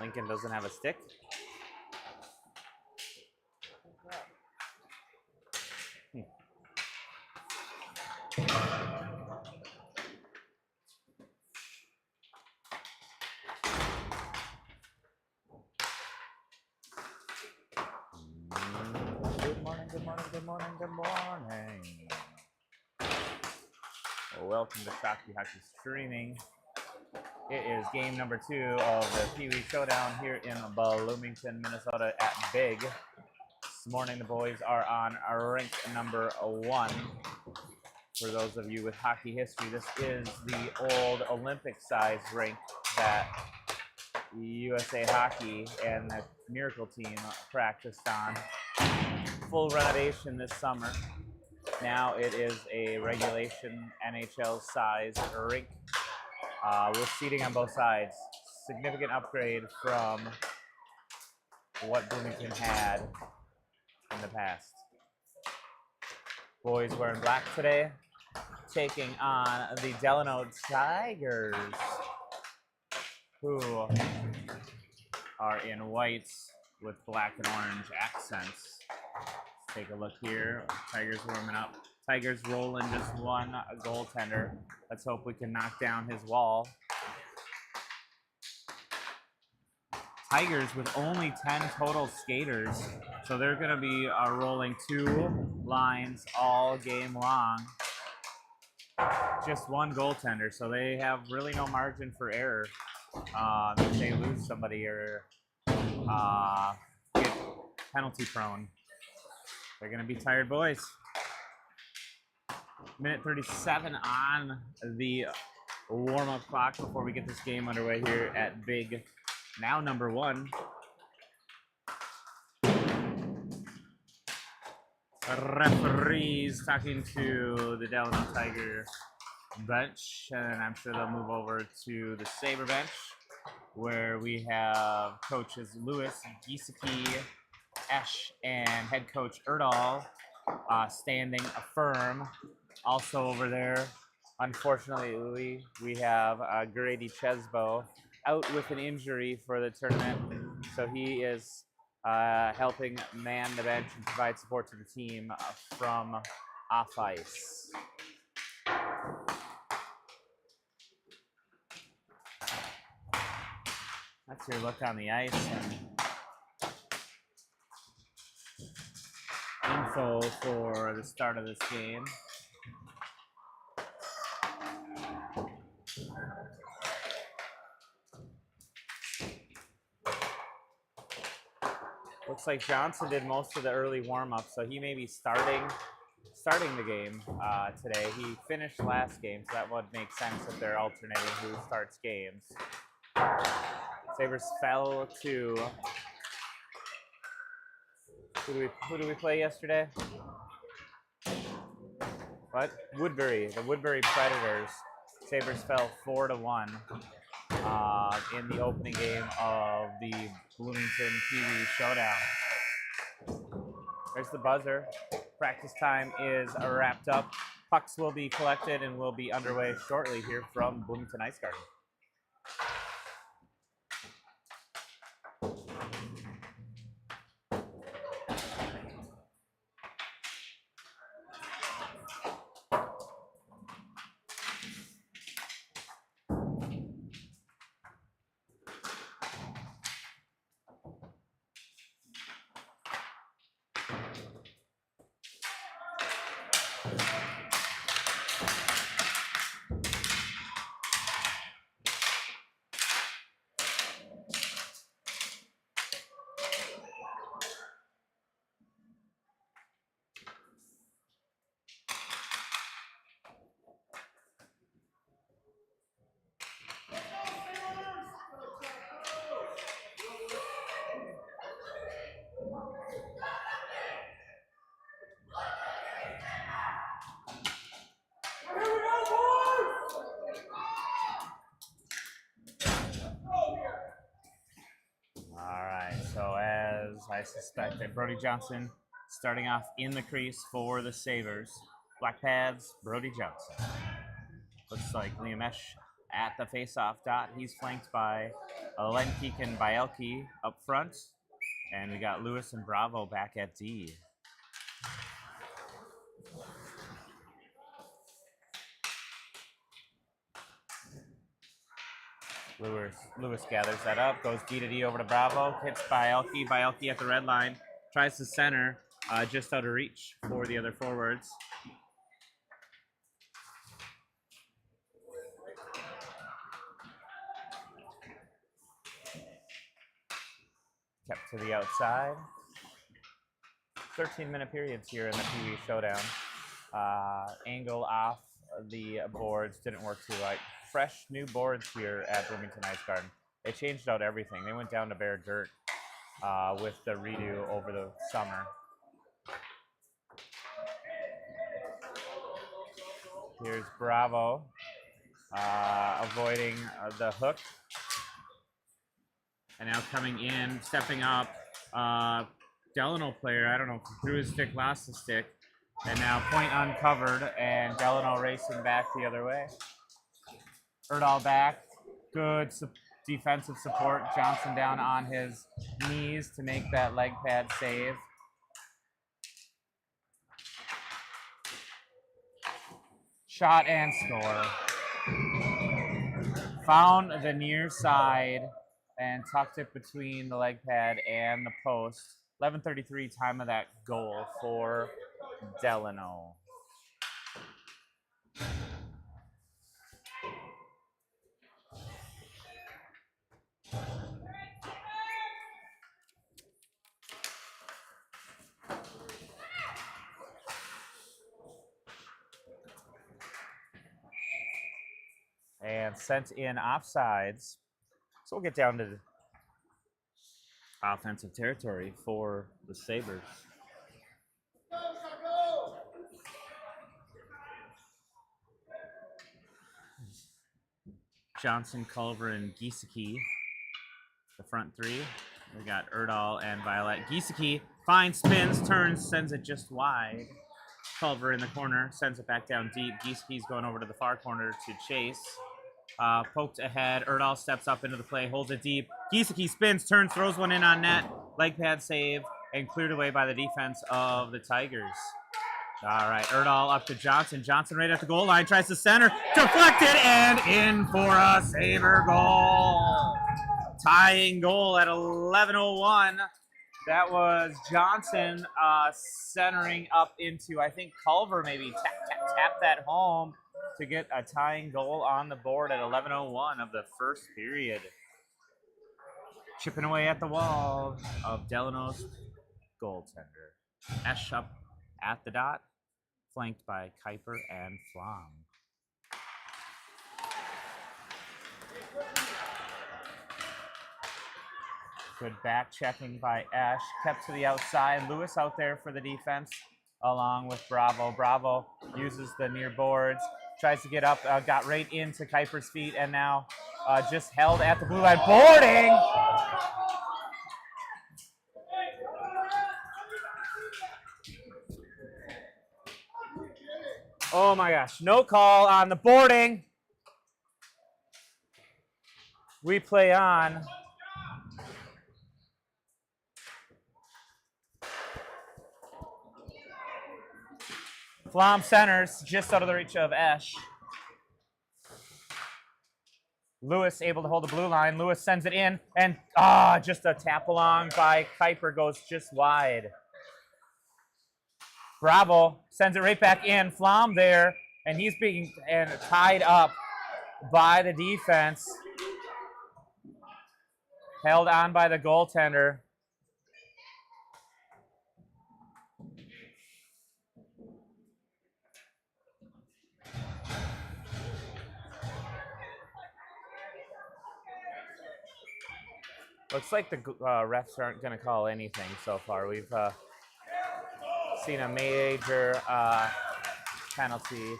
Lincoln doesn't have a stick. Good morning, good morning, good morning, good morning. Welcome to Shakopee Hockey Streaming. It is game number 2 of the Pee Wee Showdown here in Bloomington, Minnesota at Big. This morning the boys are on rink number 1. For those of you with hockey history, this is the old Olympic-sized rink that USA Hockey and the Miracle team practiced on. Full renovation this summer. Now it is a regulation NHL-sized rink with seating on both sides. Significant upgrade from what Bloomington had in the past. Boys wearing black today, taking on the Delano Tigers, who are in white with black and orange accents. Let's take a look here. Tigers warming up. Tigers rolling just one goaltender. Let's hope we can knock down his wall. Tigers with only 10 total skaters, so they're going to be rolling 2 lines all game long. Just one goaltender, so they have really no margin for error if they lose somebody or get penalty prone. They're going to be tired boys. Minute 37 on the warm-up clock before we get this game underway here at Big. Now number 1. Referees talking to the Delano Tiger bench, and I'm sure they'll move over to the Sabre bench, where we have coaches Lewis, Giesecke, Esch, and head coach Erdahl standing firm. Also over there, unfortunately, we have Grady Chesbo out with an injury for the tournament, so he is helping man the bench and provide support to the team from off ice. That's your look on the ice and info for the start of this game. Looks like Johnson did most of the early warm-up, so he may be starting the game today. He finished last game, so that would make sense if they're alternating who starts games. Sabres fell to who do we play yesterday? What? Woodbury, the Woodbury Predators. Sabres fell 4-1 in the opening game of the Bloomington Pee Wee Showdown. There's the buzzer. Practice time is wrapped up. Pucks will be collected and will be underway shortly here from Bloomington Ice Garden. I suspected. Brody Johnson starting off in the crease for the Sabres. Black pads, Brody Johnson. Looks like Liam at the face-off dot. He's flanked by Lenkeek and Bielke up front. And we got Lewis and Bravo back at D. Lewis gathers that up, goes D to D over to Bravo, hits Bielke. Bielke at the red line, tries to center, just out of reach for the other forwards. Kept to the outside. 13-minute periods here in the PWC Showdown. Angle off the boards didn't work too right. Fresh new boards here at Bloomington Ice Garden. They changed out everything. They went down to bare dirt with the redo over the summer. Here's Bravo avoiding the hook. And now coming in, stepping up, Delano player, I don't know, threw his stick, lost the stick. And now point uncovered, and Delano racing back the other way. Erdahl back, good defensive support. Johnson down on his knees to make that leg pad save. Shot and score. Found the near side and tucked it between the leg pad and the post. 11:33 time of that goal for Delano. And sent in offsides. So we'll get down to offensive territory for the Sabres. Johnson, Culver, and Giesecke, the front three. We got Erdahl and Violet. Giesecke finds, spins, turns, sends it just wide. Culver in the corner, sends it back down deep. Giesecke's going over to the far corner to chase. Poked ahead. Erdahl steps up into the play, holds it deep. Giesecke spins, turns, throws one in on net. Leg pad save, and cleared away by the defense of the Tigers. All right, Erdahl up to Johnson. Johnson right at the goal line, tries to center, deflected, and in for a Sabre goal. Tying goal at 11:01. That was Johnson centering up into, I think, Culver maybe tapped that home to get a tying goal on the board at 11:01 of the first period. Chipping away at the wall of Delano's goaltender. Esch up at the dot, flanked by Kuiper and Flom. Good back checking by Esch. Kept to the outside. Lewis out there for the defense along with Bravo. Bravo uses the near boards. Tries to get up. Got right into Kuiper's feet and now just held at the blue line. Boarding! Oh my gosh. No call on the boarding. We play on. Flom centers, just out of the reach of Esch. Lewis able to hold the blue line. Lewis sends it in, and just a tap along by Kuiper goes just wide. Bravo sends it right back in. Flom there, and he's being tied up by the defense. Held on by the goaltender. Looks like the refs aren't going to call anything so far. We've seen a major penalty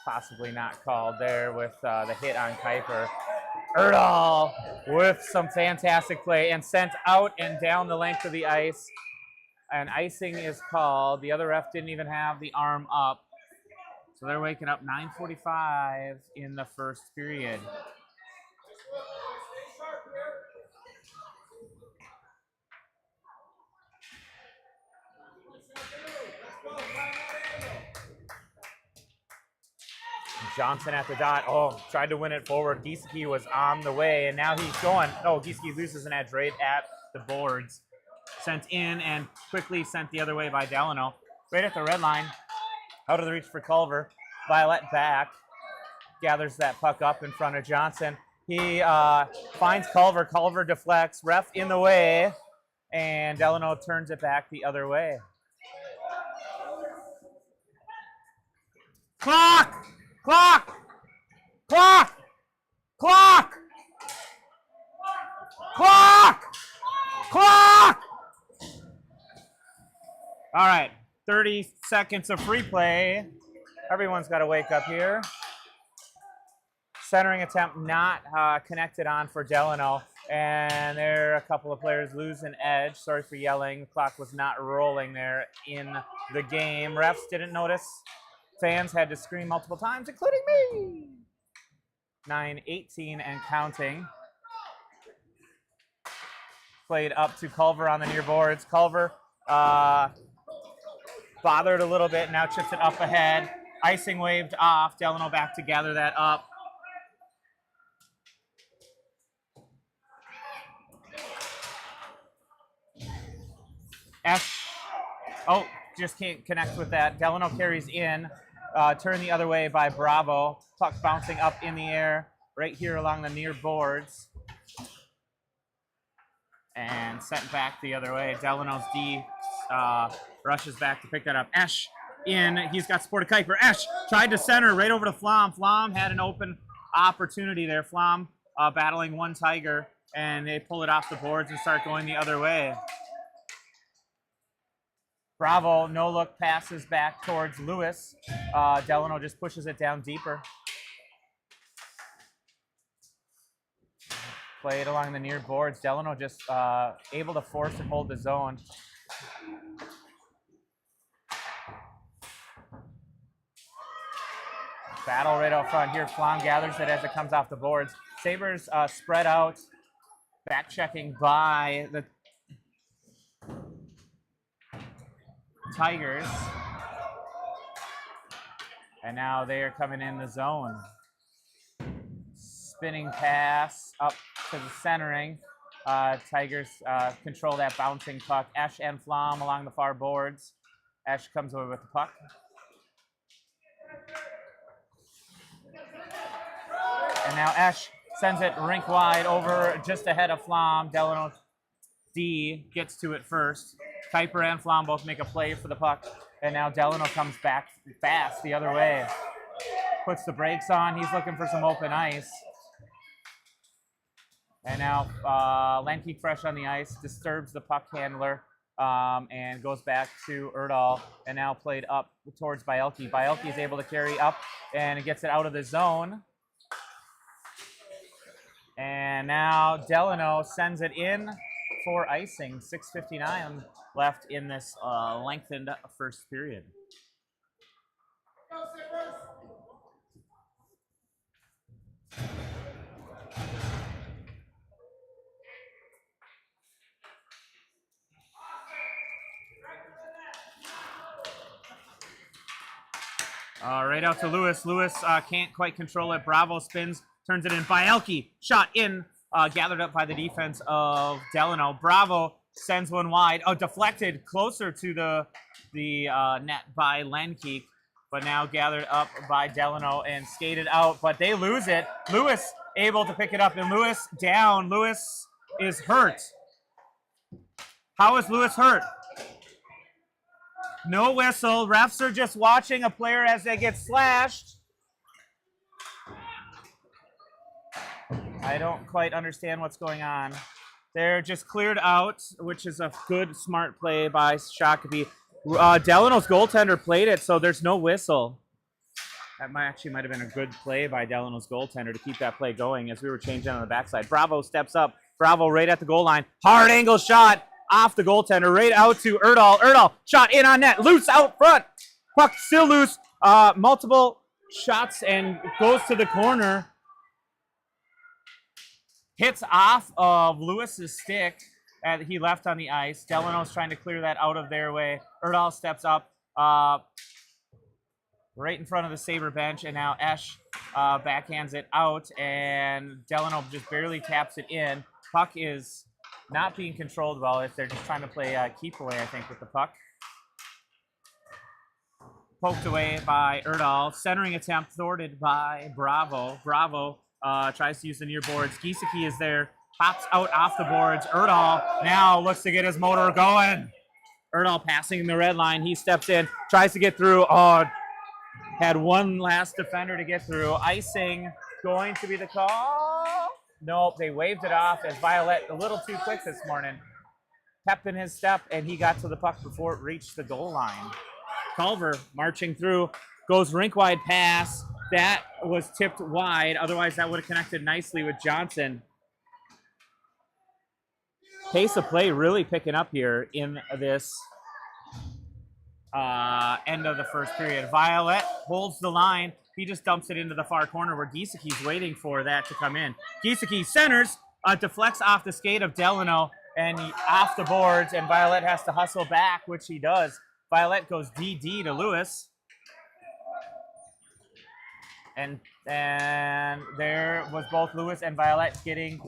possibly not called there with the hit on Kuiper. Erdahl with some fantastic play and sent out and down the length of the ice. And icing is called. The other ref didn't even have the arm up. So they're waking up 9:45 in the first period. Johnson at the dot. Oh, tried to win it forward. Giesecke was on the way, and now he's going. Oh, Giesecke loses an edge right at the boards. Sent in and quickly sent the other way by Delano. Right at the red line. Out of the reach for Culver. Violet back. Gathers that puck up in front of Johnson. He finds Culver. Culver deflects. Ref in the way. And Delano turns it back the other way. Clock! Clock! Clock! Clock! Clock! Clock! All right, 30 seconds of free play. Everyone's got to wake up here. Centering attempt not connected on for Delano. And there are a couple of players lose an edge. Sorry for yelling. The clock was not rolling there in the game. Refs didn't notice. Fans had to scream multiple times, including me. 9:18 and counting. Played up to Culver on the near boards. Culver bothered a little bit, now chips it up ahead. Icing waved off. Delano back to gather that up. Oh, just can't connect with that. Delano carries in. Turned the other way by Bravo. Puck bouncing up in the air right here along the near boards. And sent back the other way. Delano's D rushes back to pick that up. Esch in. He's got support of Kuiper. Esch tried to center right over to Flom. Flom had an open opportunity there. Flom battling one Tiger. And they pull it off the boards and start going the other way. Bravo, no look, passes back towards Lewis. Delano just pushes it down deeper. Played along the near boards. Delano just able to force and hold the zone. Battle right out front here. Flom gathers it as it comes off the boards. Sabres spread out. Back checking by the Tigers. And now they are coming in the zone. Spinning pass up to the centering. Tigers control that bouncing puck. Esch and Flom along the far boards. Esch comes over with the puck. And now Esch sends it rink wide over just ahead of Flom. Delano D gets to it first. Kuiper and Flom both make a play for the puck. And now Delano comes back fast the other way. Puts the brakes on. He's looking for some open ice. And now Lenke fresh on the ice, disturbs the puck handler and goes back to Erdahl. And now played up towards Bielke. Bielke is able to carry up and gets it out of the zone. And now Delano sends it in for icing. 6:59 left in this lengthened first period. Right out to Lewis. Lewis can't quite control it. Bravo spins, turns it in. Bielke, shot in, gathered up by the defense of Delano. Bravo sends one wide. Oh, deflected closer to the net by Lenke, but now gathered up by Delano and skated out. But they lose it. Lewis able to pick it up, and Lewis down. Lewis is hurt. How is Lewis hurt? No whistle. Refs are just watching a player as they get slashed. I don't quite understand what's going on. They're just cleared out, which is a good, smart play by Shakopee. Delano's goaltender played it, so there's no whistle. That might have been a good play by Delano's goaltender to keep that play going as we were changing on the backside. Bravo steps up. Bravo right at the goal line. Hard angle shot off the goaltender, right out to Erdahl. Erdahl shot in on net, loose out front. Puck still loose. Multiple shots and goes to the corner. Hits off of Lewis's stick that he left on the ice. Delano's trying to clear that out of their way. Erdahl steps up right in front of the Sabre bench, and now Esch backhands it out, and Delano just barely taps it in. Puck is not being controlled well if they're just trying to play keep away, I think, with the puck. Poked away by Erdahl. Centering attempt thwarted by Bravo. Bravo tries to use the near boards. Giesecke is there. Pops out off the boards. Erdahl now looks to get his motor going. Erdahl passing the red line. He steps in. Tries to get through. Oh, had one last defender to get through. Icing going to be the call. Nope, they waved it off as Violet a little too quick this morning. Kept in his step, and he got to the puck before it reached the goal line. Culver marching through, goes rink-wide pass. That was tipped wide. Otherwise, that would have connected nicely with Johnson. Pace of play really picking up here in this end of the first period. Violet holds the line. He just dumps it into the far corner where Giesecke's waiting for that to come in. Giesecke centers, deflects off the skate of Delano and off the boards, and Violet has to hustle back, which he does. Violet goes DD to Lewis. And there was both Lewis and Violet getting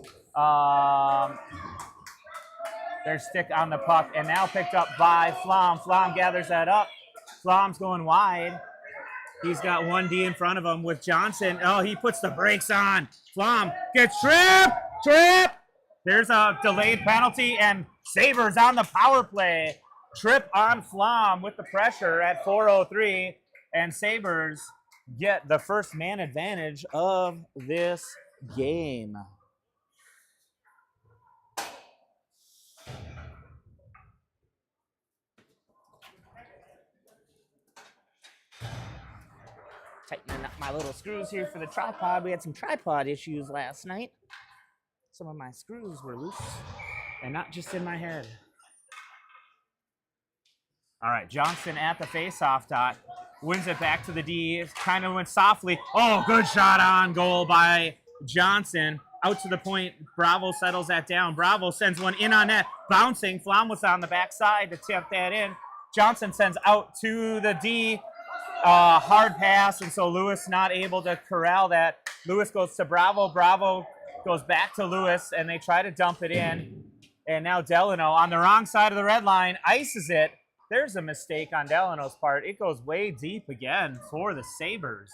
their stick on the puck, and now picked up by Flom. Flom gathers that up. Flom's going wide. He's got 1D in front of him with Johnson. Oh, he puts the brakes on. Flom gets trip. There's a delayed penalty, and Sabres on the power play. Trip on Flom with the pressure at 4:03, and Sabres get the first man advantage of this game. Tightening up my little screws here for the tripod. We had some tripod issues last night. Some of my screws were loose, and not just in my head. All right, Johnson at the faceoff dot. Wins it back to the D. Kind of went softly. Oh, good shot on goal by Johnson. Out to the point. Bravo settles that down. Bravo sends one in on net. Bouncing. Flom was on the backside to tip that in. Johnson sends out to the D. Hard pass, and so Lewis not able to corral that. Lewis goes to Bravo. Bravo goes back to Lewis, and they try to dump it in. And now Delano on the wrong side of the red line ices it. There's a mistake on Delano's part. It goes way deep again for the Sabres.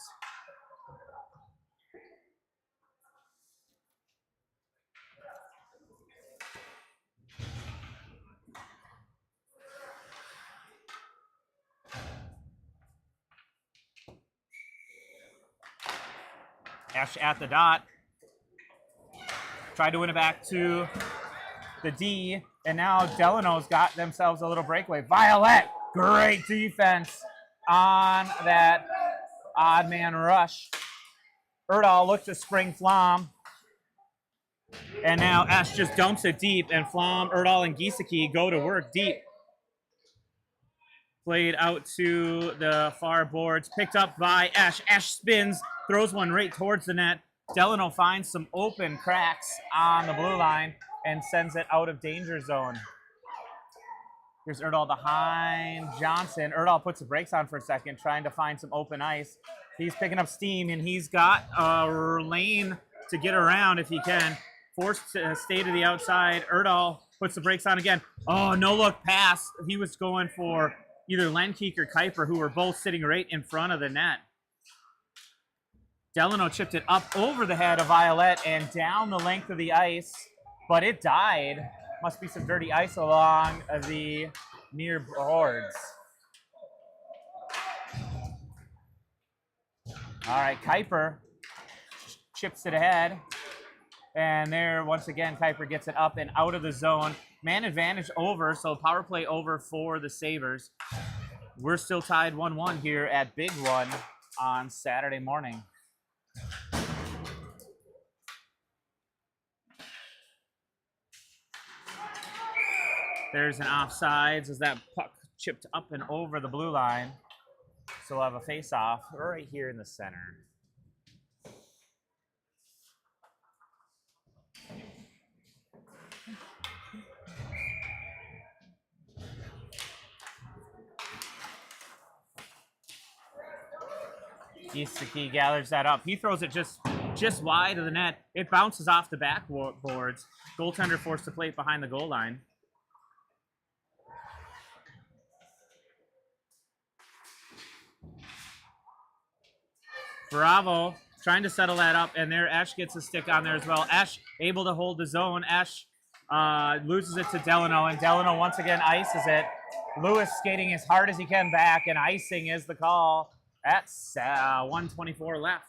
Ash at the dot. Tried to win it back to the D, and now Delano's got themselves a little breakaway. Violet, great defense on that odd man rush. Erdahl looks to spring Flom, and now Ash just dumps it deep, and Flom, Erdahl, and Giesecke go to work deep. Played out to the far boards, picked up by Ash. Ash spins, throws one right towards the net. Delano finds some open cracks on the blue line and sends it out of danger zone. Here's Erdahl behind Johnson. Erdahl puts the brakes on for a second, trying to find some open ice. He's picking up steam, and he's got a lane to get around if he can. Forced to stay to the outside. Erdahl puts the brakes on again. Oh, no-look pass. He was going for either Lenkeek or Kuiper, who were both sitting right in front of the net. Delano chipped it up over the head of Violet and down the length of the ice, but it died. Must be some dirty ice along the near boards. All right, Kuiper chips it ahead. And there, once again, Kuiper gets it up and out of the zone. Man advantage over, so power play over for the Sabres. We're still tied 1-1 here at Big One on Saturday morning. There's an offsides as that puck chipped up and over the blue line. So we'll have a face-off right here in the center. Gisaki gathers that up. He throws it just wide of the net. It bounces off the backboards. Goaltender forced to play it behind the goal line. Bravo, trying to settle that up, and there Ash gets a stick on there as well. Ash able to hold the zone. Ash loses it to Delano, and Delano once again ices it. Lewis skating as hard as he can back, and icing is the call. That's 1:24 left.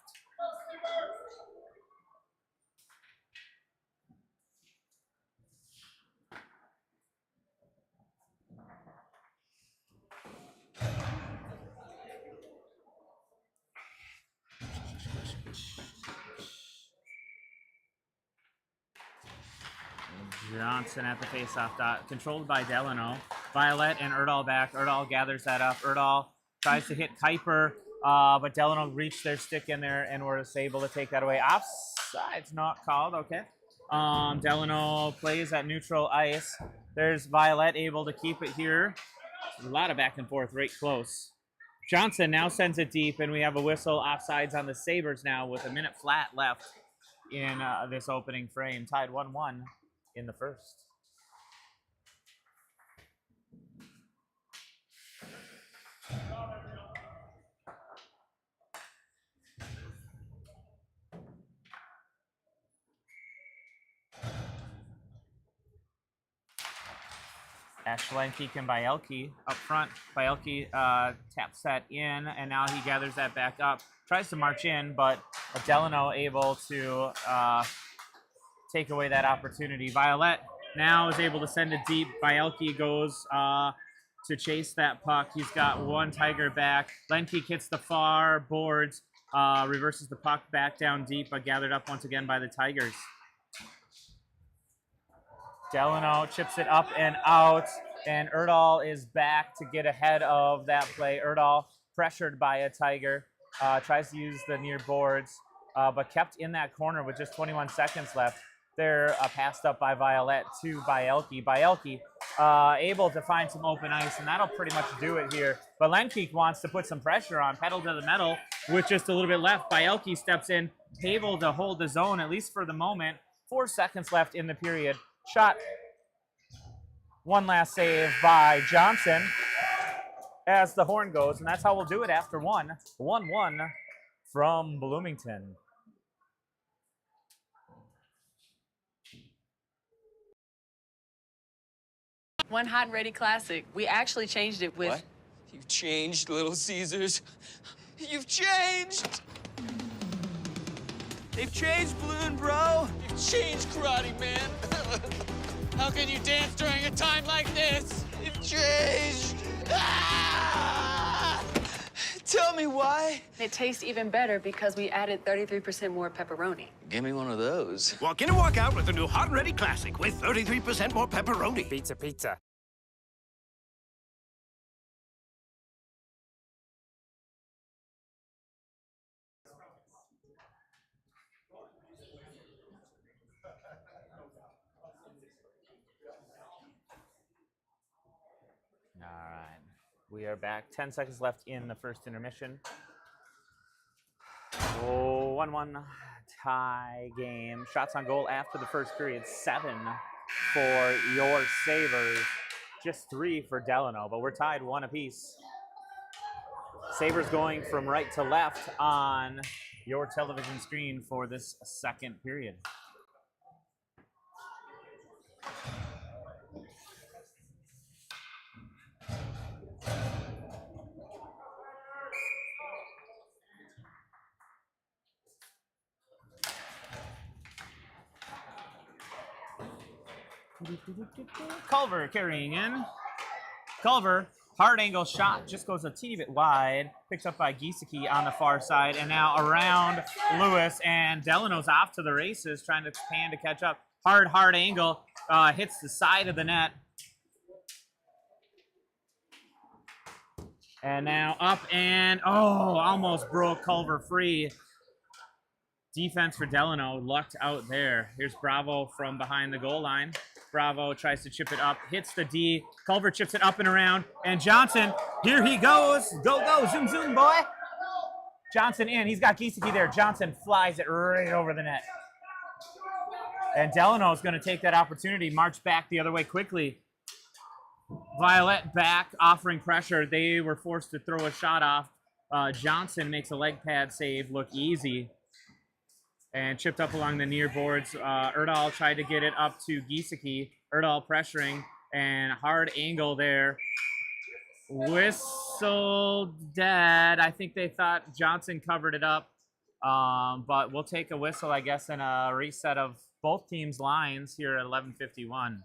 Johnson at the faceoff dot, controlled by Delano. Violet and Erdahl back. Erdahl gathers that up. Erdahl tries to hit Kuiper, but Delano reached their stick in there and was able to take that away. Offside's not called, okay. Delano plays at neutral ice. There's Violet able to keep it here. A lot of back and forth right close. Johnson now sends it deep, and we have a whistle offsides on the Sabres now with a minute flat left in this opening frame. Tied 1-1 in the first. Ash Lenkeek and Bielke up front. Bielke taps that in, and now he gathers that back up. Tries to march in, but Delano able to take away that opportunity. Violet now is able to send it deep. Bielke goes to chase that puck. He's got one Tiger back. Lenkeek hits the far boards, reverses the puck back down deep, but gathered up once again by the Tigers. Delano chips it up and out, and Erdahl is back to get ahead of that play. Erdahl, pressured by a Tiger, tries to use the near boards, but kept in that corner with just 21 seconds left. They're passed up by Violet to Bielke. Bielke able to find some open ice, and that'll pretty much do it here. But Lenkeek wants to put some pressure on, pedal to the metal with just a little bit left. Bielke steps in, able to hold the zone, at least for the moment. 4 seconds left in the period. Shot. One last save by Johnson as the horn goes, and that's how we'll do it after one. 1-1 from Bloomington. One hot and ready classic. We actually changed it with... What? You've changed, Little Caesars. You've changed! They've changed, Balloon Bro. You've changed, Karate Man. How can you dance during a time like this? You've changed. Ah! Tell me why. It tastes even better because we added 33% more pepperoni. Give me one of those. Walk in and walk out with the new Hot and Ready Classic with 33% more pepperoni. Pizza, pizza. All right, we are back. 10 seconds left in the first intermission. Oh, 1-1 tie game. Shots on goal after the first period, 7 for your Sabres. Just 3 for Delano, but we're tied 1 apiece. Sabres going from right to left on your television screen for this second period. Culver carrying in. Culver, hard angle shot, just goes a teeny bit wide. Picked up by Gisaki on the far side, and now around Lewis, and Delano's off to the races, trying to pan to catch up. Hard angle, hits the side of the net. And now up and, oh, almost broke Culver free. Defense for Delano, lucked out there. Here's Bravo from behind the goal line. Bravo tries to chip it up, hits the D. Culver chips it up and around. And Johnson, here he goes. Go, go, zoom, zoom, boy. Johnson in, he's got Giesecke there. Johnson flies it right over the net. And Delano is going to take that opportunity, march back the other way quickly. Violet back, offering pressure. They were forced to throw a shot off. Johnson makes a leg pad save look easy. And chipped up along the near boards. Erdahl tried to get it up to Giesecke. Erdahl pressuring and hard angle there. Whistle dead. I think they thought Johnson covered it up. But we'll take a whistle, I guess, and a reset of both teams' lines here at 11:51.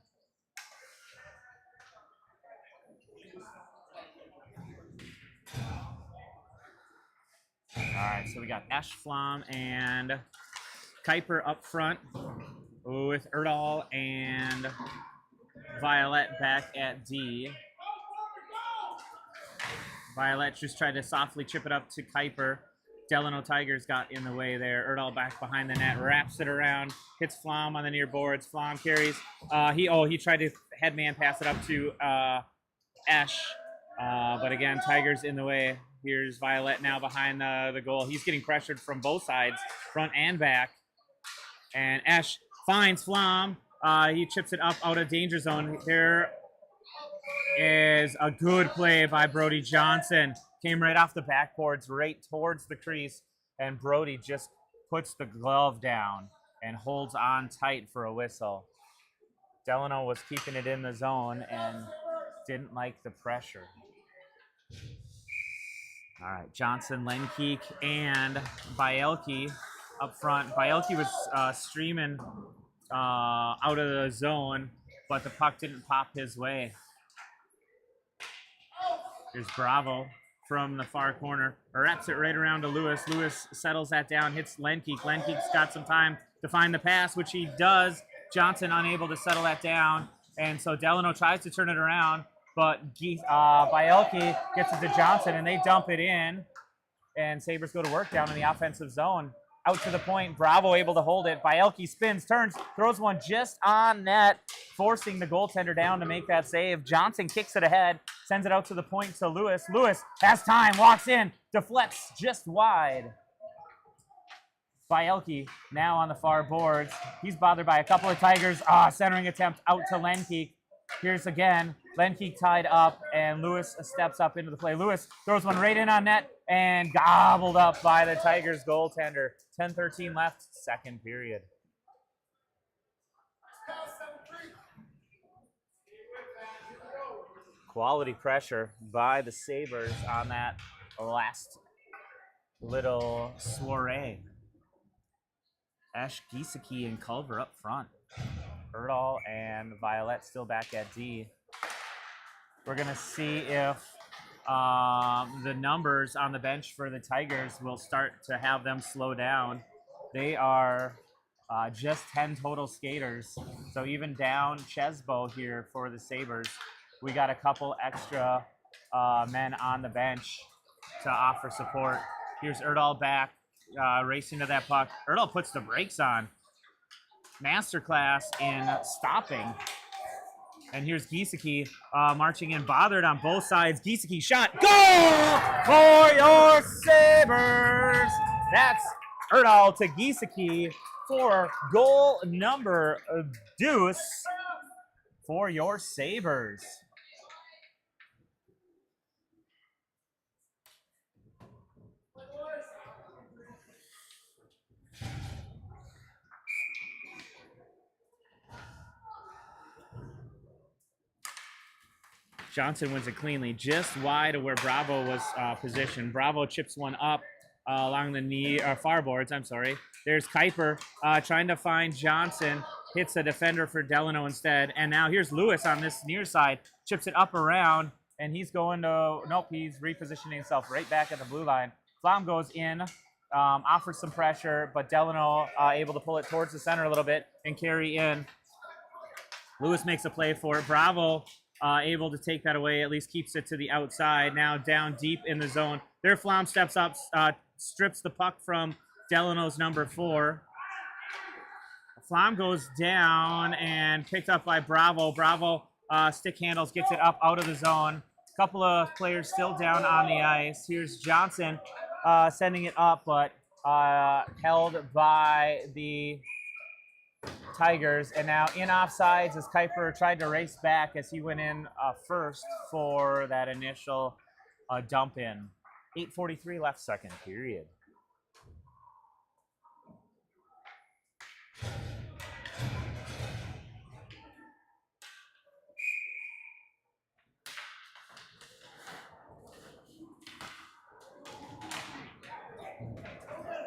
All right, so we got Eschflam and Kuiper up front with Erdahl and Violet back at D. Violet just tried to softly chip it up to Kuiper. Delano Tigers got in the way there. Erdahl back behind the net, wraps it around, hits Flom on the near boards. Flom carries. He tried to headman pass it up to Esch, but again, Tigers in the way. Here's Violet now behind the goal. He's getting pressured from both sides, front and back. And Esch finds Flom. He chips it up out of danger zone. There is a good play by Brody Johnson. Came right off the backboards, right towards the crease. And Brody just puts the glove down and holds on tight for a whistle. Delano was keeping it in the zone and didn't like the pressure. All right, Johnson, Lenkeek, and Bielke up front. Bielke was streaming out of the zone, but the puck didn't pop his way. Here's Bravo from the far corner. Wraps it right around to Lewis. Lewis settles that down, hits Lenkeek. Lenkeek's got some time to find the pass, which he does. Johnson unable to settle that down, and so Delano tries to turn it around. But Bielke gets it to Johnson, and they dump it in. And Sabres go to work down in the offensive zone. Out to the point. Bravo able to hold it. Bielke spins, turns, throws one just on net, forcing the goaltender down to make that save. Johnson kicks it ahead, sends it out to the point to Lewis. Lewis has time, walks in, deflects just wide. Bielke now on the far boards. He's bothered by a couple of Tigers. Centering attempt out to Lenkeek. Here's again, Lenkeek tied up, and Lewis steps up into the play. Lewis throws one right in on net and gobbled up by the Tigers goaltender. 10:13 left, second period. Quality pressure by the Sabres on that last little soiree. Esch, Giesecke, and Culver up front. Erdahl and Violet still back at D. We're going to see if the numbers on the bench for the Tigers will start to have them slow down. They are just 10 total skaters. So even down Chesbo here for the Sabres, we got a couple extra men on the bench to offer support. Here's Erdahl back, racing to that puck. Erdahl puts the brakes on. Masterclass in stopping. And here's Giesecke marching in, bothered on both sides. Giesecke shot. Goal for your Sabres. That's Erdahl to Giesecke for goal number deuce for your Sabres. Johnson wins it cleanly, just wide of where Bravo was positioned. Bravo chips one up along the far boards. I'm sorry. There's Kuiper trying to find Johnson. Hits a defender for Delano instead. And now here's Lewis on this near side. Chips it up around, and he's going to, nope, he's repositioning himself right back at the blue line. Flom goes in, offers some pressure, but Delano able to pull it towards the center a little bit and carry in. Lewis makes a play for it. Bravo able to take that away, at least keeps it to the outside. Now down deep in the zone. Their Flom steps up, strips the puck from Delano's number 4. Flom goes down and picked up by Bravo. Bravo stick handles, gets it up out of the zone. A couple of players still down on the ice. Here's Johnson sending it up, but held by the Tigers. And now in offsides as Kuiper tried to race back as he went in first for that initial dump in. 8:43 left, second period.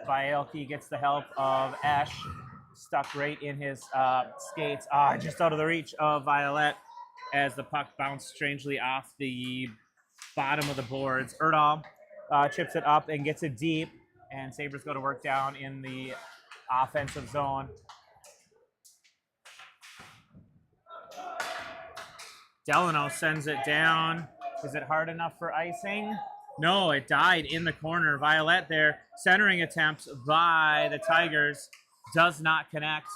Bielke gets the help of Esch, stuck right in his skates, just out of the reach of Violet as the puck bounced strangely off the bottom of the boards. Erdahl chips it up and gets it deep, and Sabres go to work down in the offensive zone. Delano sends it down. Is it hard enough for icing? No, it died in the corner. Violet there, centering attempt by the Tigers, does not connect.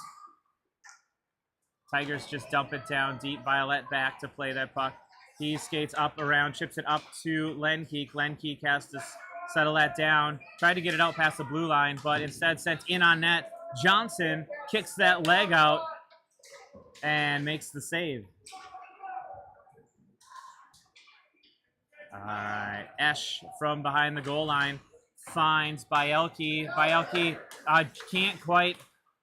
Tigers just dump it down deep. Violet back to play that puck. He skates up around, chips it up to Lenkeek. Lenkeek has to settle that down. Tried to get it out past the blue line, but instead sent in on net. Johnson kicks that leg out and makes the save. All right, Esch from behind the goal line finds Bielke. Bielke can't quite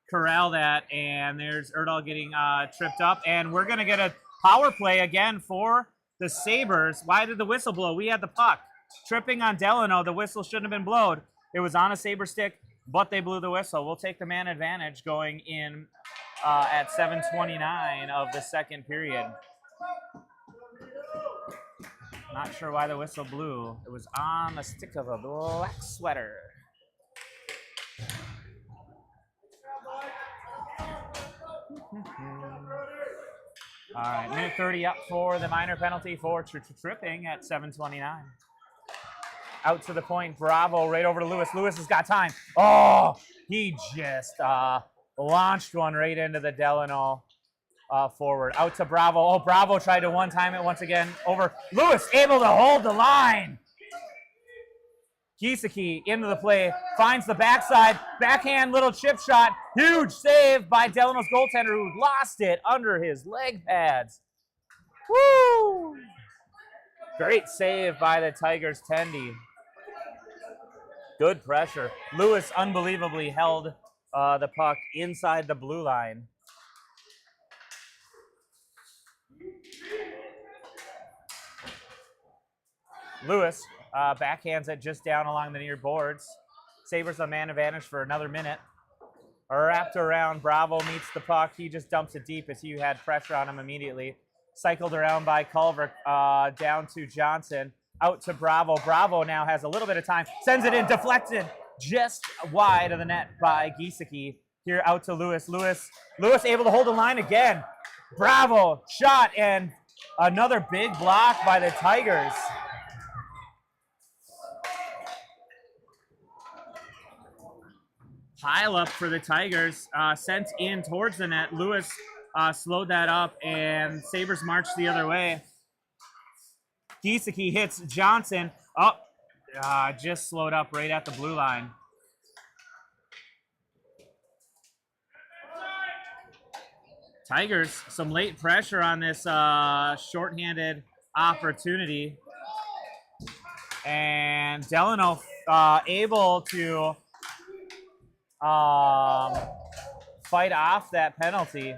corral that, and there's Erdahl getting tripped up, and we're going to get a power play again for the Sabres. Why did the whistle blow? We had the puck. Tripping on Delano, the whistle shouldn't have been blown. It was on a Sabre stick, but they blew the whistle. We'll take the man advantage going in at 7:29 of the second period. Not sure why the whistle blew. It was on the stick of a black sweater. All right, minute 30 up for the minor penalty for tripping at 7:29. Out to the point, Bravo right over to Lewis. Lewis has got time. Oh, he just launched one right into the Delano forward. Out to Bravo. Oh, Bravo tried to one-time it once again over. Lewis able to hold the line. Giesecke into the play, finds the backside, backhand little chip shot. Huge save by Delano's goaltender who lost it under his leg pads. Woo! Great save by the Tigers' Tendy. Good pressure. Lewis unbelievably held the puck inside the blue line. Lewis backhands it just down along the near boards. Sabres on man advantage for another minute. Wrapped around, Bravo meets the puck. He just dumps it deep as he had pressure on him immediately. Cycled around by Culver, down to Johnson. Out to Bravo. Bravo now has a little bit of time. Sends it in, deflected just wide of the net by Giesecke. Here out to Lewis. Lewis able to hold the line again. Bravo, shot, and another big block by the Tigers. Pile up for the Tigers, sent in towards the net. Lewis slowed that up, and Sabres march the other way. Giesecke hits Johnson. Just slowed up right at the blue line. Tigers, some late pressure on this shorthanded opportunity. And Delano able to fight off that penalty.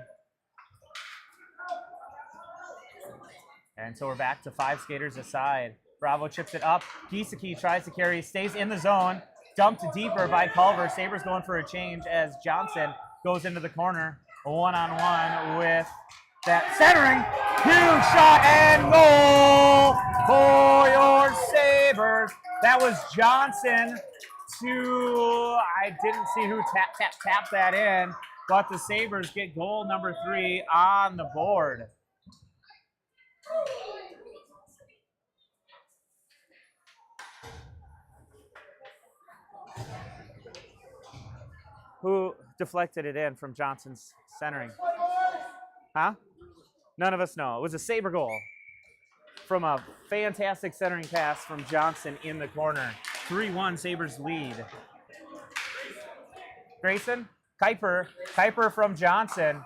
And so we're back to 5 skaters aside. Bravo chips it up. Giesecke tries to carry, stays in the zone. Dumped deeper by Culver. Sabres going for a change as Johnson goes into the corner. One-on-one with that centering. Huge shot and goal for your Sabres. That was Johnson I didn't see who tapped that in, but the Sabres get goal number 3 on the board. Who deflected it in from Johnson's centering? Huh? None of us know. It was a Sabre goal from a fantastic centering pass from Johnson in the corner. 3-1 Sabres lead. Grayson, Kuiper from Johnson.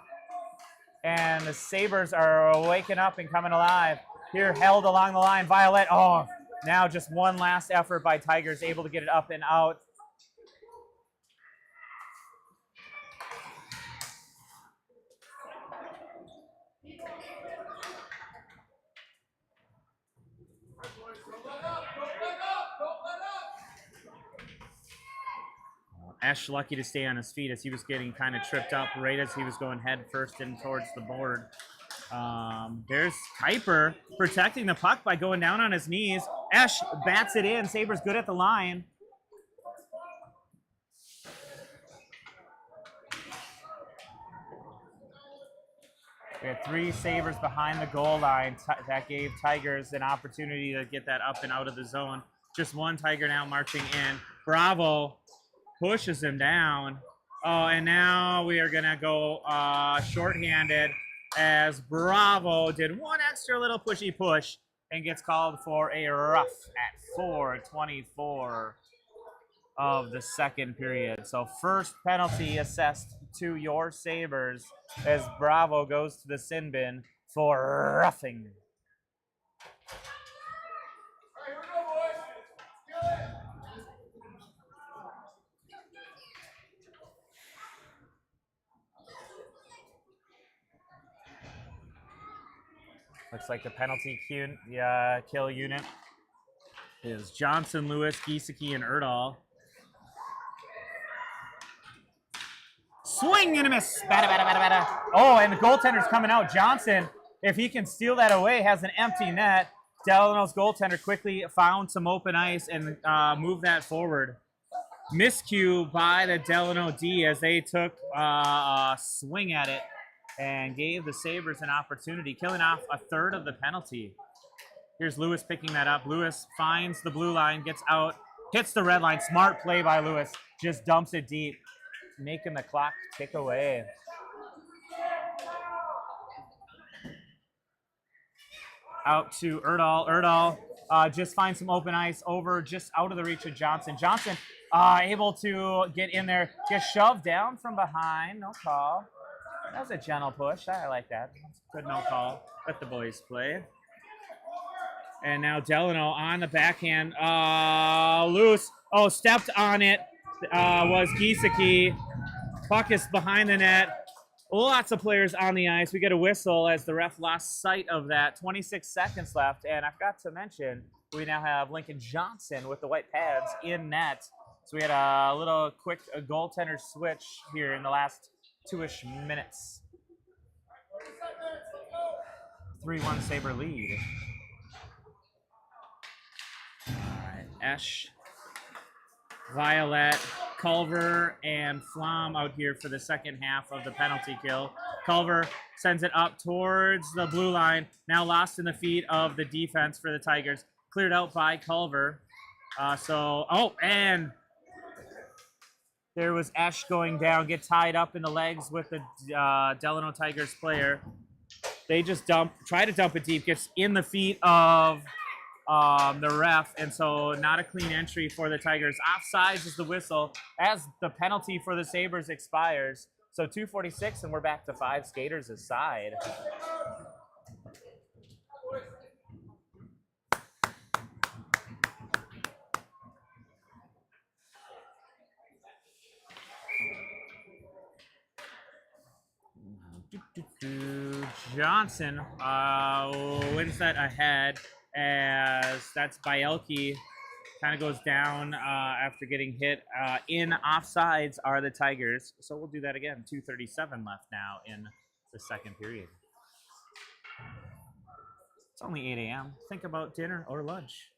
And the Sabres are waking up and coming alive. Here, held along the line. Violet, oh, now just one last effort by Tigers, able to get it up and out. Ash lucky to stay on his feet as he was getting kind of tripped up right as he was going head first in towards the board. There's Kuiper protecting the puck by going down on his knees. Ash bats it in. Sabres good at the line. We had 3 Sabres behind the goal line. That gave Tigers an opportunity to get that up and out of the zone. Just one Tiger now marching in. Bravo pushes him down. Oh, and now we are going to go shorthanded as Bravo did one extra little pushy push and gets called for a rough at 4:24 of the second period. So first penalty assessed to your Sabres as Bravo goes to the sin bin for roughing. Looks like the penalty kill unit is Johnson, Lewis, Giesecke, and Erdahl. Swing and a miss. Bada, bada, bada, bada. Oh, and the goaltender's coming out. Johnson, if he can steal that away, has an empty net. Delano's goaltender quickly found some open ice and moved that forward. Miscue by the Delano D as they took a swing at it and gave the Sabres an opportunity, killing off a third of the penalty. Here's Lewis picking that up. Lewis finds the blue line, gets out, hits the red line. Smart play by Lewis. Just dumps it deep, making the clock tick away. Out to Erdahl. Erdahl just finds some open ice over just out of the reach of Johnson. Johnson able to get in there, gets shoved down from behind. No call. That was a gentle push. I like that. Good no call. Let the boys play. And now Delano on the backhand. Loose. Oh, stepped on it. Was Giesecke. Puck is behind the net. Lots of players on the ice. We get a whistle as the ref lost sight of that. 26 seconds left. And I forgot to mention, we now have Lincoln Johnson with the white pads in net. So we had a little quick goaltender switch here in the last 2-ish minutes. 3-1 Sabre lead. All right, Esch, Violet, Culver, and Flom out here for the second half of the penalty kill. Culver sends it up towards the blue line. Now lost in the feet of the defense for the Tigers. Cleared out by Culver. And there was Esch going down, get tied up in the legs with the Delano Tigers player. They just try to dump it deep, gets in the feet of the ref, and so not a clean entry for the Tigers. Offsides is the whistle as the penalty for the Sabres expires. So 2:46, and we're back to 5 skaters aside. Johnson wins that ahead as that's Bielke kind of goes down after getting hit. In offsides are the Tigers. So we'll do that again. 2:37 left now in the second period. It's only 8 a.m. Think about dinner or lunch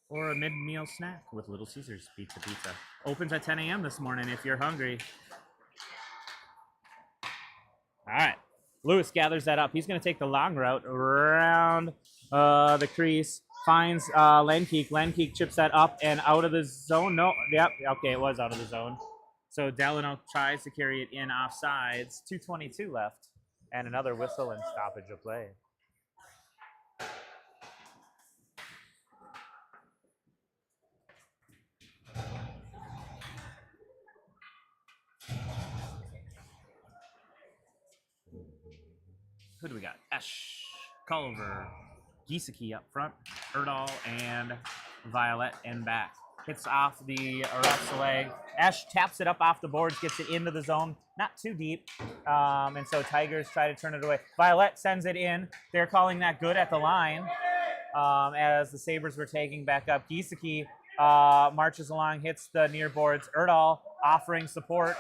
or a mid-meal snack with Little Caesars Pizza. Opens at 10 a.m. this morning if you're hungry. All right, Lewis gathers that up. He's going to take the long route around the crease. Finds Lenkeek. Lenkeek chips that up and out of the zone. No, yep, okay, it was out of the zone. So Delano tries to carry it in offsides. 2:22 left, and another whistle and stoppage of play. Who do we got? Esch, Culver, Giesecke up front, Erdahl, and Violet in back. Hits off the ref's leg. Esch taps it up off the boards, gets it into the zone. Not too deep. And so Tigers try to turn it away. Violet sends it in. They're calling that good at the line as the Sabres were taking back up. Giesecke marches along, hits the near boards. Erdahl offering support.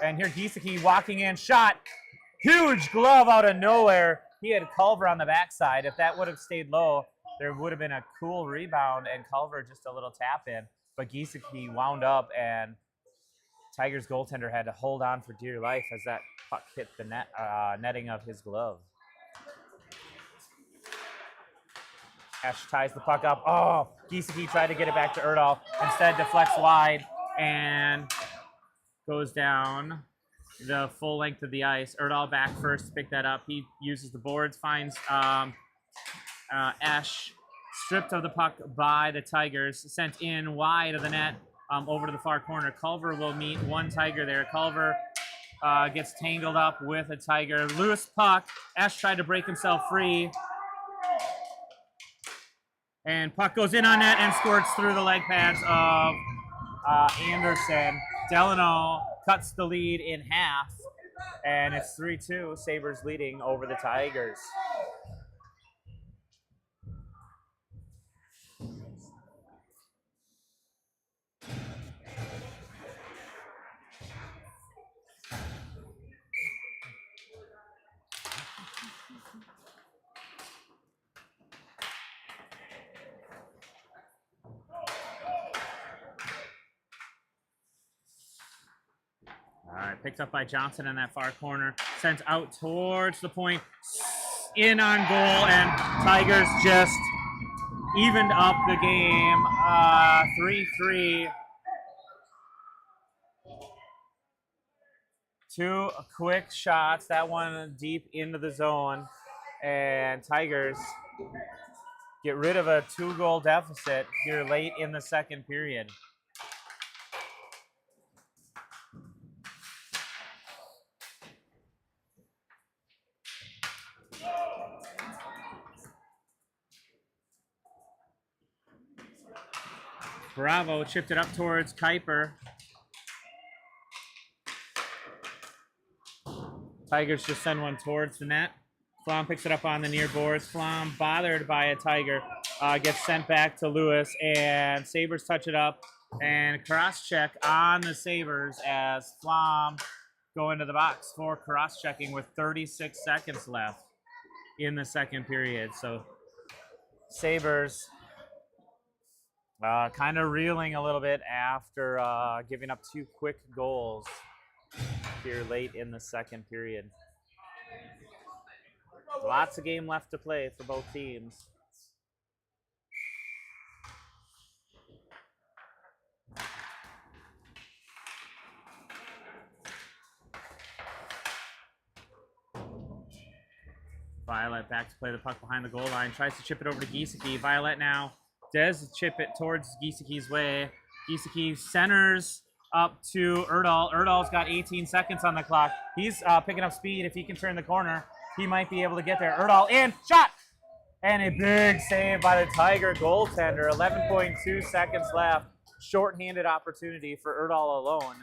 And here Giesecke walking in, shot. Huge glove out of nowhere. He had Culver on the backside. If that would have stayed low, there would have been a cool rebound and Culver just a little tap in. But Giesecke wound up and Tigers goaltender had to hold on for dear life as that puck hit the netting of his glove. Esch ties the puck up. Oh, Giesecke tried to get it back to Erdahl. Instead deflects wide and goes down the full length of the ice. Erdahl back first to pick that up. He uses the boards, finds Esch, stripped of the puck by the Tigers, sent in wide of the net over to the far corner. Culver will meet one Tiger there. Culver gets tangled up with a Tiger. Loose puck. Esch tried to break himself free. And puck goes in on net and squirts through the leg pads of Anderson. Delano cuts the lead in half, and it's 3-2. Sabres leading over the Tigers. All right, picked up by Johnson in that far corner. Sent out towards the point. In on goal, and Tigers just evened up the game. 3-3. Two quick shots. That one deep into the zone. And Tigers get rid of a 2-goal deficit here late in the second period. Bravo chipped it up towards Kuiper. Tigers just send one towards the net. Flom picks it up on the near boards. Flom, bothered by a Tiger, gets sent back to Lewis, and Sabres touch it up. And cross-check on the Sabres as Flom go into the box for cross-checking with 36 seconds left in the second period. So Sabres kind of reeling a little bit after giving up two quick goals here late in the second period. Lots of game left to play for both teams. Violet back to play the puck behind the goal line. Tries to chip it over to Giesecke. Violet now does chip it towards Giesecke's way. Giesecke centers up to Erdahl. Erdahl's got 18 seconds on the clock. He's picking up speed. If he can turn the corner, he might be able to get there. Erdahl in, shot! And a big save by the Tiger goaltender. 11.2 seconds left. Short-handed opportunity for Erdahl alone.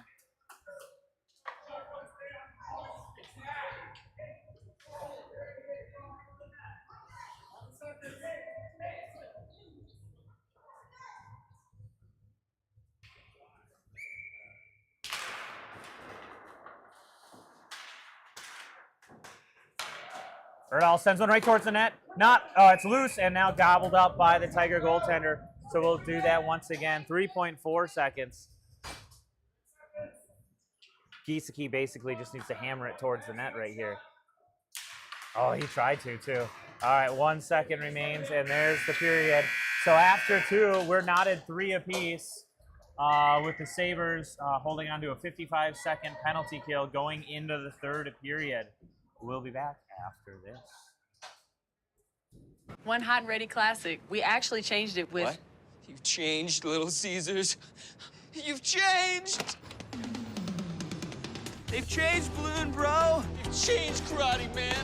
Erdahl sends one right towards the net. It's loose and now gobbled up by the Tiger goaltender. So we'll do that once again. 3.4 seconds. Giesecke basically just needs to hammer it towards the net right here. Oh, he tried to, too. All right, 1 second remains, and there's the period. So after 2, we're knotted 3 apiece with the Sabres holding on to a 55-second penalty kill going into the 3rd period. We'll be back after this. One hot and ready classic. We actually changed it with... What? You've changed, Little Caesars. You've changed! They've changed, Balloon Bro. You've changed, Karate Man.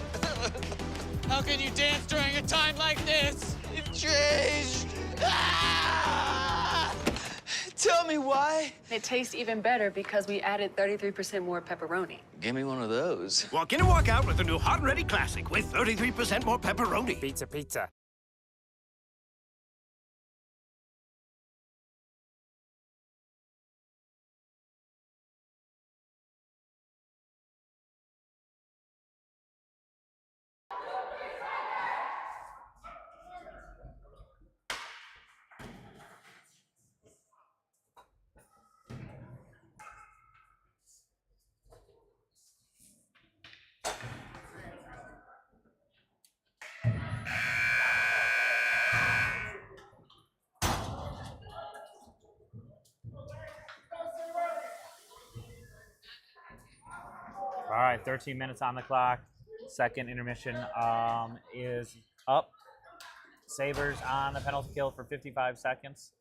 How can you dance during a time like this? You've changed. Ah! Tell me why. It tastes even better because we added 33% more pepperoni. Give me one of those. Walk in and walk out with the new Hot and Ready Classic with 33% more pepperoni. Pizza, pizza. All right, 13 minutes on the clock. Second intermission is up. Sabres on the penalty kill for 55 seconds.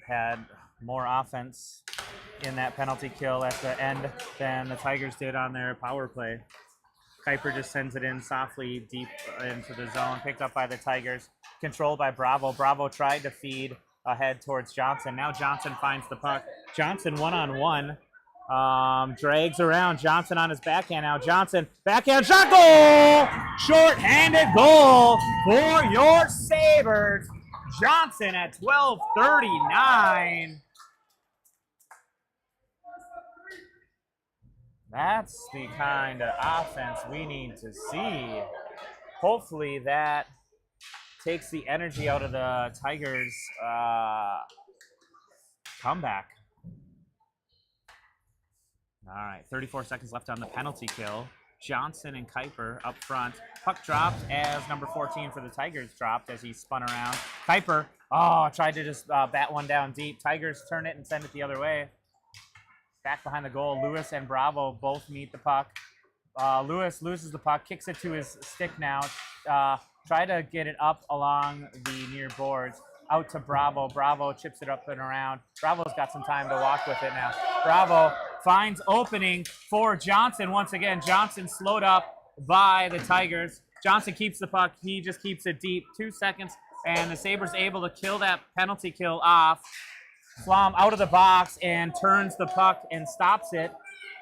Had more offense in that penalty kill at the end than the Tigers did on their power play. Kuiper just sends it in softly deep into the zone, picked up by the Tigers, controlled by Bravo. Bravo tried to feed ahead towards Johnson. Now Johnson finds the puck. Johnson one-on-one. Drags around. Johnson on his backhand now. Johnson, backhand shot, goal! Short-handed goal for your Sabres. Johnson at 12:39. That's the kind of offense we need to see. Hopefully that takes the energy out of the Tigers' comeback. All right, 34 seconds left on the penalty kill. Johnson and Kuiper up front. Puck dropped as number 14 for the Tigers dropped as he spun around. Kuiper, tried to just bat one down deep. Tigers turn it and send it the other way. Back behind the goal, Lewis and Bravo both meet the puck. Lewis loses the puck, kicks it to his stick now. Try to get it up along the near boards. Out to Bravo. Bravo chips it up and around. Bravo's got some time to walk with it now. Bravo finds opening for Johnson once again. Johnson slowed up by the Tigers. Johnson keeps the puck. He just keeps it deep. 2 seconds, and the Sabres able to kill that penalty kill off. Flom out of the box and turns the puck and stops it.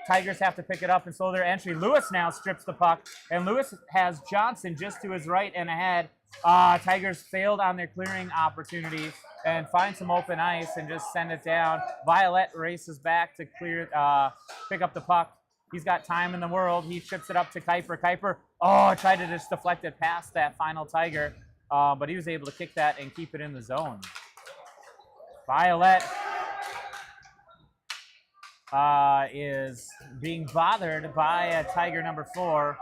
Tigers have to pick it up and slow their entry. Lewis now strips the puck, and Lewis has Johnson just to his right and ahead. Tigers failed on their clearing opportunity and find some open ice and just send it down. Violet races back to clear, pick up the puck. He's got time in the world. He chips it up to Kuiper. Kuiper, tried to just deflect it past that final Tiger, but he was able to kick that and keep it in the zone. Violet is being bothered by a Tiger number 4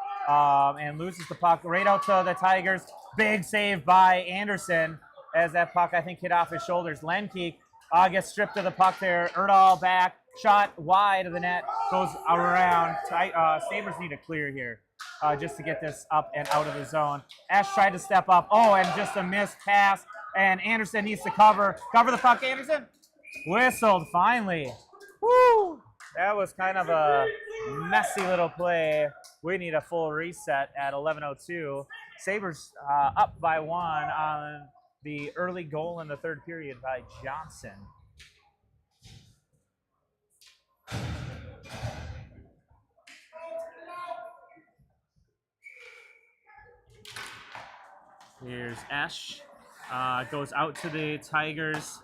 and loses the puck right out to the Tigers. Big save by Anderson as that puck, I think, hit off his shoulders. Lenkeek gets stripped of the puck there. Erdahl back, shot wide of the net, goes around. Sabres need to clear here just to get this up and out of the zone. Ash tried to step up. And just a missed pass. And Anderson needs to cover the puck, Anderson. Whistled, finally. Woo! That was kind of a messy little play. We need a full reset at 11:02. Sabres up by 1 on the early goal in the 3rd period by Johnson. Here's Ash. Goes out to the Tigers.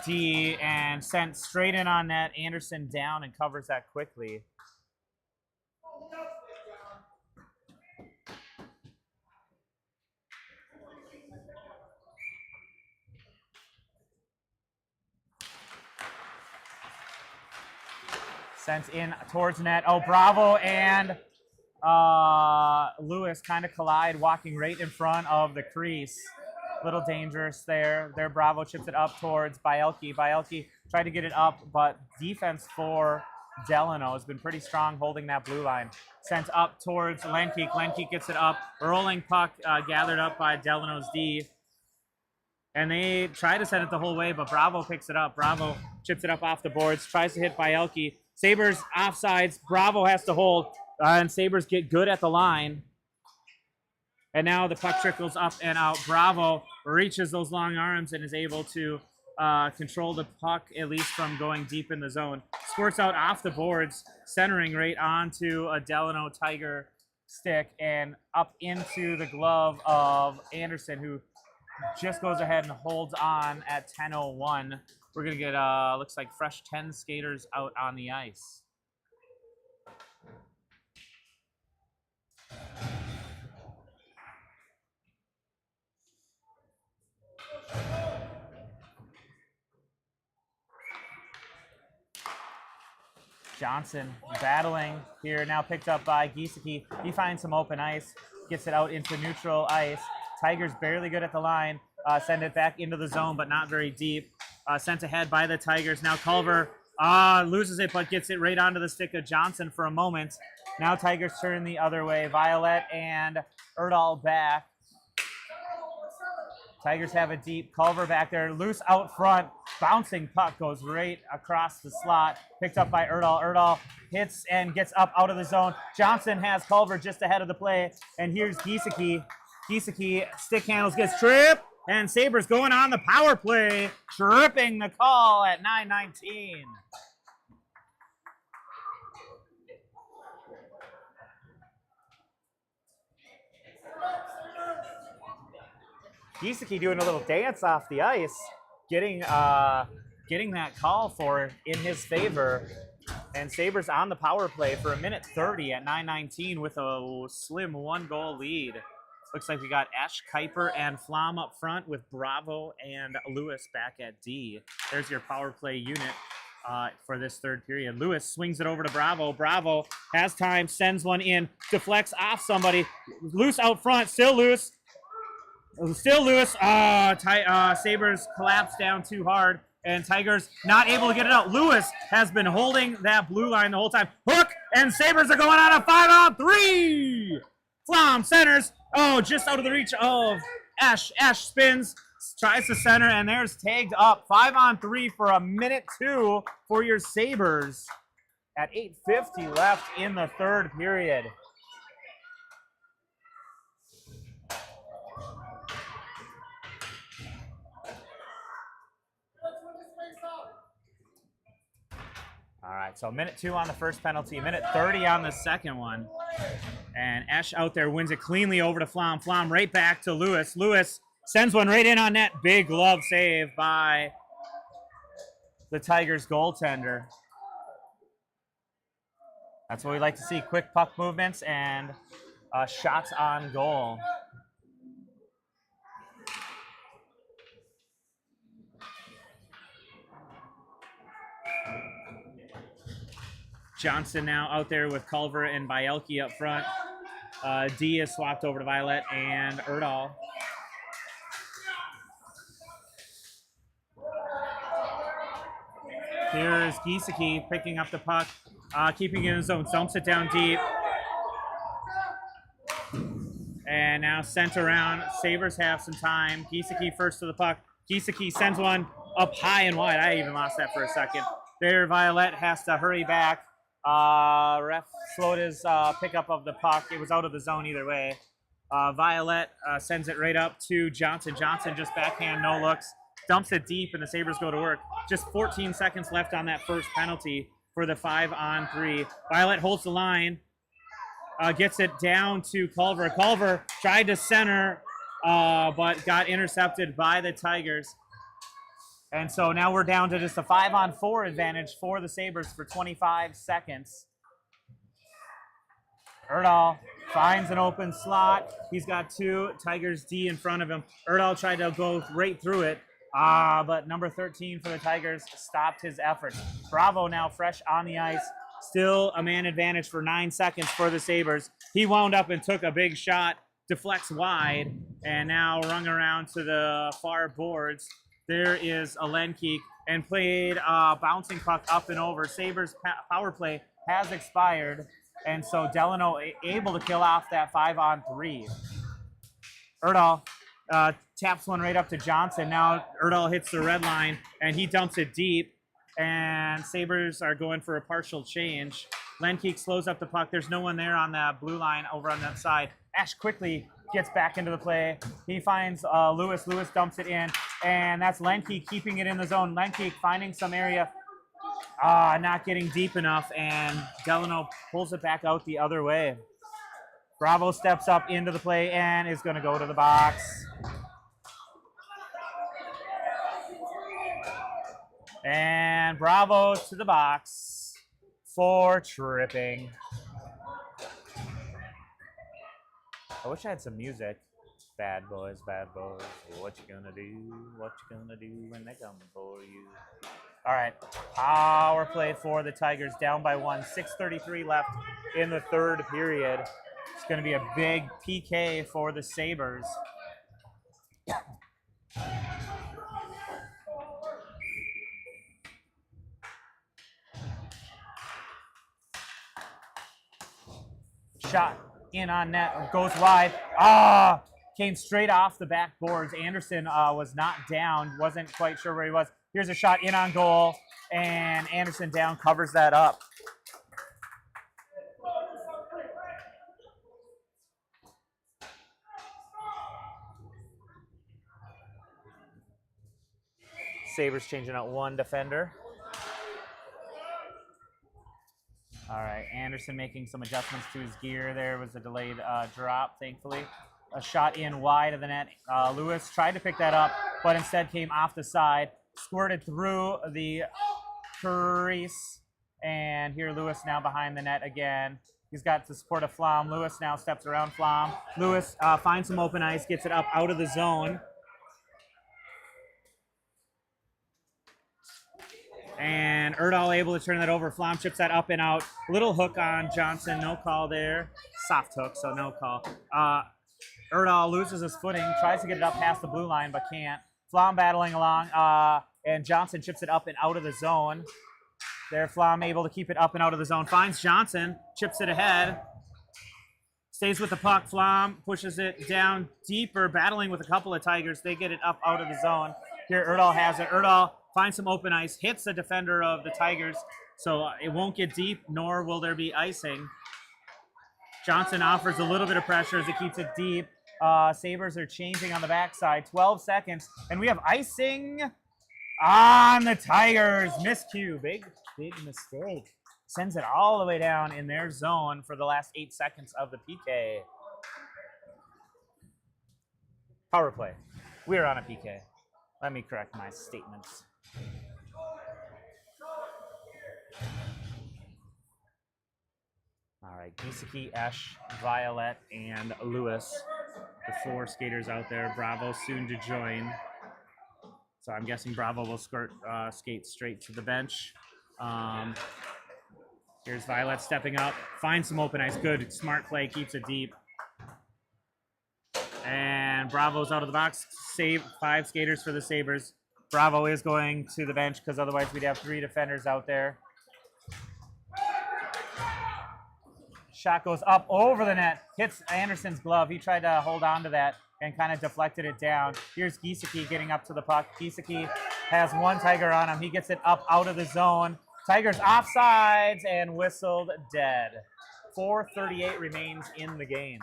D and sent straight in on net. Anderson down and covers that quickly. Sent in towards net. Oh, Bravo and Lewis kind of collide, walking right in front of the crease. Little dangerous there. There, Bravo chips it up towards Bielke. Bielke tried to get it up, but defense for Delano has been pretty strong holding that blue line. Sent up towards Lenkeek. Lenkeek gets it up. Rolling puck gathered up by Delano's D. And they try to send it the whole way, but Bravo picks it up. Bravo chips it up off the boards, tries to hit Bielke. Sabres offsides. Bravo has to hold, and Sabres get good at the line. And now the puck trickles up and out. Bravo reaches those long arms and is able to control the puck, at least from going deep in the zone. Squirts out off the boards, centering right onto a Delano Tiger stick and up into the glove of Anderson, who just goes ahead and holds on at 10:01. We're going to get, looks like, fresh 10 skaters out on the ice. Johnson battling here, now picked up by Giesecke. He finds some open ice, gets it out into neutral ice. Tigers barely good at the line. Send it back into the zone, but not very deep. Sent ahead by the Tigers. Now Culver loses it, but gets it right onto the stick of Johnson for a moment. Now Tigers turn the other way. Violet and Erdahl back. Tigers have it deep. Culver back there, loose out front. Bouncing puck goes right across the slot. Picked up by Erdahl. Erdahl hits and gets up out of the zone. Johnson has Culver just ahead of the play. And here's Giesecke. Giesecke stick handles, gets tripped. And Sabres going on the power play, tripping the call at 9:19. Giesecke doing a little dance off the ice, getting that call for in his favor. And Sabres on the power play for 1:30 at 9:19 with a slim 1-goal lead. Looks like we got Ash, Kuiper, and Flom up front with Bravo and Lewis back at D. There's your power play unit for this third period. Lewis swings it over to Bravo. Bravo has time, sends one in, deflects off somebody. Loose out front, still loose. Still loose. Sabres collapse down too hard, and Tigers not able to get it out. Lewis has been holding that blue line the whole time. Hook, and Sabres are going on a 5-on-3. Flom centers. Oh, just out of the reach of Ash. Ash spins, tries to center, and there's tagged up. 5-on-3 for 1:02 for your Sabres at 8:50 left in the third period. All right, so 1:02 on the first penalty, 1:30 on the second one. And Esch out there wins it cleanly over to Flom. Flom right back to Lewis. Lewis sends one right in on net. Big glove save by the Tigers goaltender. That's what we like to see, quick puck movements and shots on goal. Johnson now out there with Culver and Bielke up front. D is swapped over to Violet and Erdahl. Here's Giesecke picking up the puck, keeping it in his zone, dumps it down deep. And now sent around. Sabres have some time. Giesecke first to the puck. Giesecke sends one up high and wide. I even lost that for a second. There, Violet has to hurry back. Ref slowed his pickup of the puck. It was out of the zone either way. Violet sends it right up to Johnson. Johnson just backhand, no looks. Dumps it deep, and the Sabres go to work. Just 14 seconds left on that first penalty for the 5-on-3. Violet holds the line. Gets it down to Culver. Culver tried to center, but got intercepted by the Tigers. And so now we're down to just a 5-on-4 advantage for the Sabres for 25 seconds. Erdahl finds an open slot. He's got two Tigers D in front of him. Erdahl tried to go right through it, but number 13 for the Tigers stopped his efforts. Bravo now fresh on the ice. Still a man advantage for 9 seconds for the Sabres. He wound up and took a big shot, deflects wide, and now rung around to the far boards. There is a Lenkeek and played bouncing puck up and over. Sabres power play has expired, and so Delano able to kill off that 5-on-3. Erdahl taps one right up to Johnson. Now Erdahl hits the red line, and he dumps it deep, and Sabres are going for a partial change. Lenkeek slows up the puck. There's no one there on the blue line over on that side. Ash quickly gets back into the play. He finds Lewis. Lewis dumps it in, and that's Lenkeek keeping it in the zone. Lenkeek finding some area, not getting deep enough, and Delano pulls it back out the other way. Bravo steps up into the play and is going to go to the box. And Bravo to the box for tripping. I wish I had some music. Bad boys, what you gonna do? What you gonna do when they come for you? All right, power play for the Tigers, down by 1, 6:33 left in the third period. It's gonna be a big PK for the Sabres. Shot in on net, goes wide. Came straight off the backboards. Anderson was not down, wasn't quite sure where he was. Here's a shot in on goal, and Anderson down covers that up. Sabres changing out one defender. All right, Anderson making some adjustments to his gear. There was a delayed drop, thankfully. A shot in wide of the net. Lewis tried to pick that up, but instead came off the side, squirted through the crease, and here Lewis now behind the net again. He's got the support of Flom. Lewis now steps around Flom. Lewis finds some open ice, gets it up out of the zone. And Erdahl able to turn that over. Flom chips that up and out. Little hook on Johnson. No call there. Soft hook, so no call. Erdahl loses his footing. Tries to get it up past the blue line, but can't. Flom battling along. And Johnson chips it up and out of the zone. There, Flom able to keep it up and out of the zone. Finds Johnson. Chips it ahead. Stays with the puck. Flom pushes it down deeper. Battling with a couple of Tigers. They get it up out of the zone. Here, Erdahl has it. Erdahl finds some open ice, hits the defender of the Tigers, so it won't get deep, nor will there be icing. Johnson offers a little bit of pressure as it keeps it deep. Sabres are changing on the backside. 12 seconds, and we have icing on the Tigers. Miscue, big mistake. Sends it all the way down in their zone for the last 8 seconds of the PK. Power play. We're on a PK. Let me correct my statements. All right, Giesecke, Esch, Violet, and Lewis. The 4 skaters out there. Bravo soon to join. So I'm guessing Bravo will skate straight to the bench. Here's Violet stepping up. Finds some open ice. Good, smart play. Keeps it deep. And Bravo's out of the box. Save 5 skaters for the Sabres. Bravo is going to the bench because otherwise we'd have 3 defenders out there. Shot goes up over the net. Hits Anderson's glove. He tried to hold on to that and kind of deflected it down. Here's Giesecke getting up to the puck. Giesecke has 1 Tiger on him. He gets it up out of the zone. Tigers offsides and whistled dead. 4:38 remains in the game.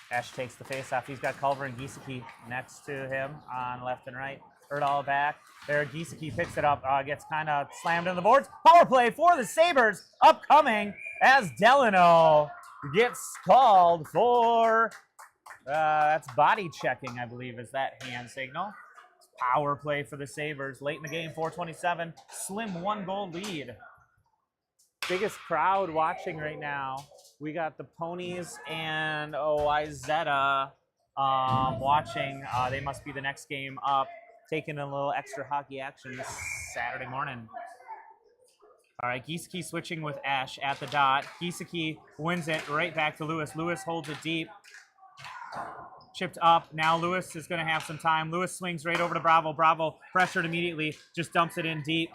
Ash takes the face-off. He's got Culver and Giesecke next to him on left and right. Erdahl back. There, Giesecke picks it up, gets kind of slammed in the boards. Power play for the Sabres upcoming as Delano gets called for, that's body checking, I believe, is that hand signal. Power play for the Sabres. Late in the game, 4:27. Slim 1-goal lead. Biggest crowd watching right now. We got the Ponies and Izetta watching. They must be the next game up, taking a little extra hockey action this Saturday morning. All right, Giesecke switching with Ash at the dot. Giesecke wins it right back to Lewis. Lewis holds it deep. Chipped up. Now Lewis is going to have some time. Lewis swings right over to Bravo. Bravo pressured immediately. Just dumps it in deep.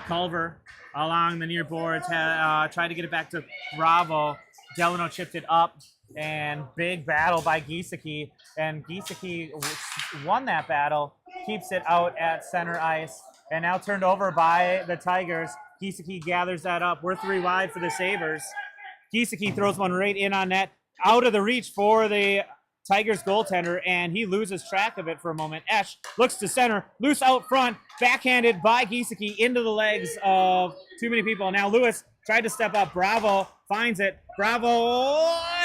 Culver along the near boards. Tried to get it back to Bravo. Delano chipped it up. And big battle by Giesecke. And Giesecke won that battle. Keeps it out at center ice. And now turned over by the Tigers. Giesecke gathers that up. We're 3 wide for the Sabres. Giesecke throws one right in on net, out of the reach for the Tigers goaltender, and he loses track of it for a moment. Esch looks to center, loose out front, backhanded by Giesecke into the legs of too many people. Now Lewis tried to step up. Bravo finds it. Bravo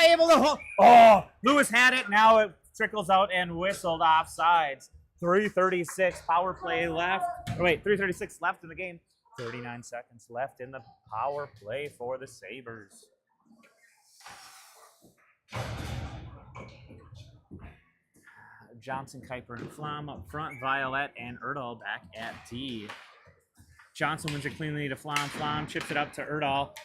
able to hold. Oh, Lewis had it. Now it trickles out and whistled offsides. 3:36 power play left. Oh, wait, 3:36 left in the game. 39 seconds left in the power play for the Sabres. Johnson, Kuiper, and Flom up front. Violet and Erdahl back at D. Johnson wins it cleanly to Flom. Flom chips it up to Erdahl.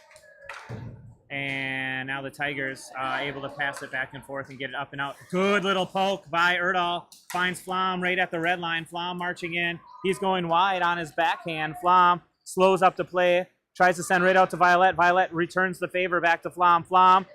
And now the Tigers able to pass it back and forth and get it up and out. Good little poke by Erdahl. Finds Flom right at the red line. Flom marching in. He's going wide on his backhand. Flom slows up to play. Tries to send right out to Violet. Violet returns the favor back to Flom. Flom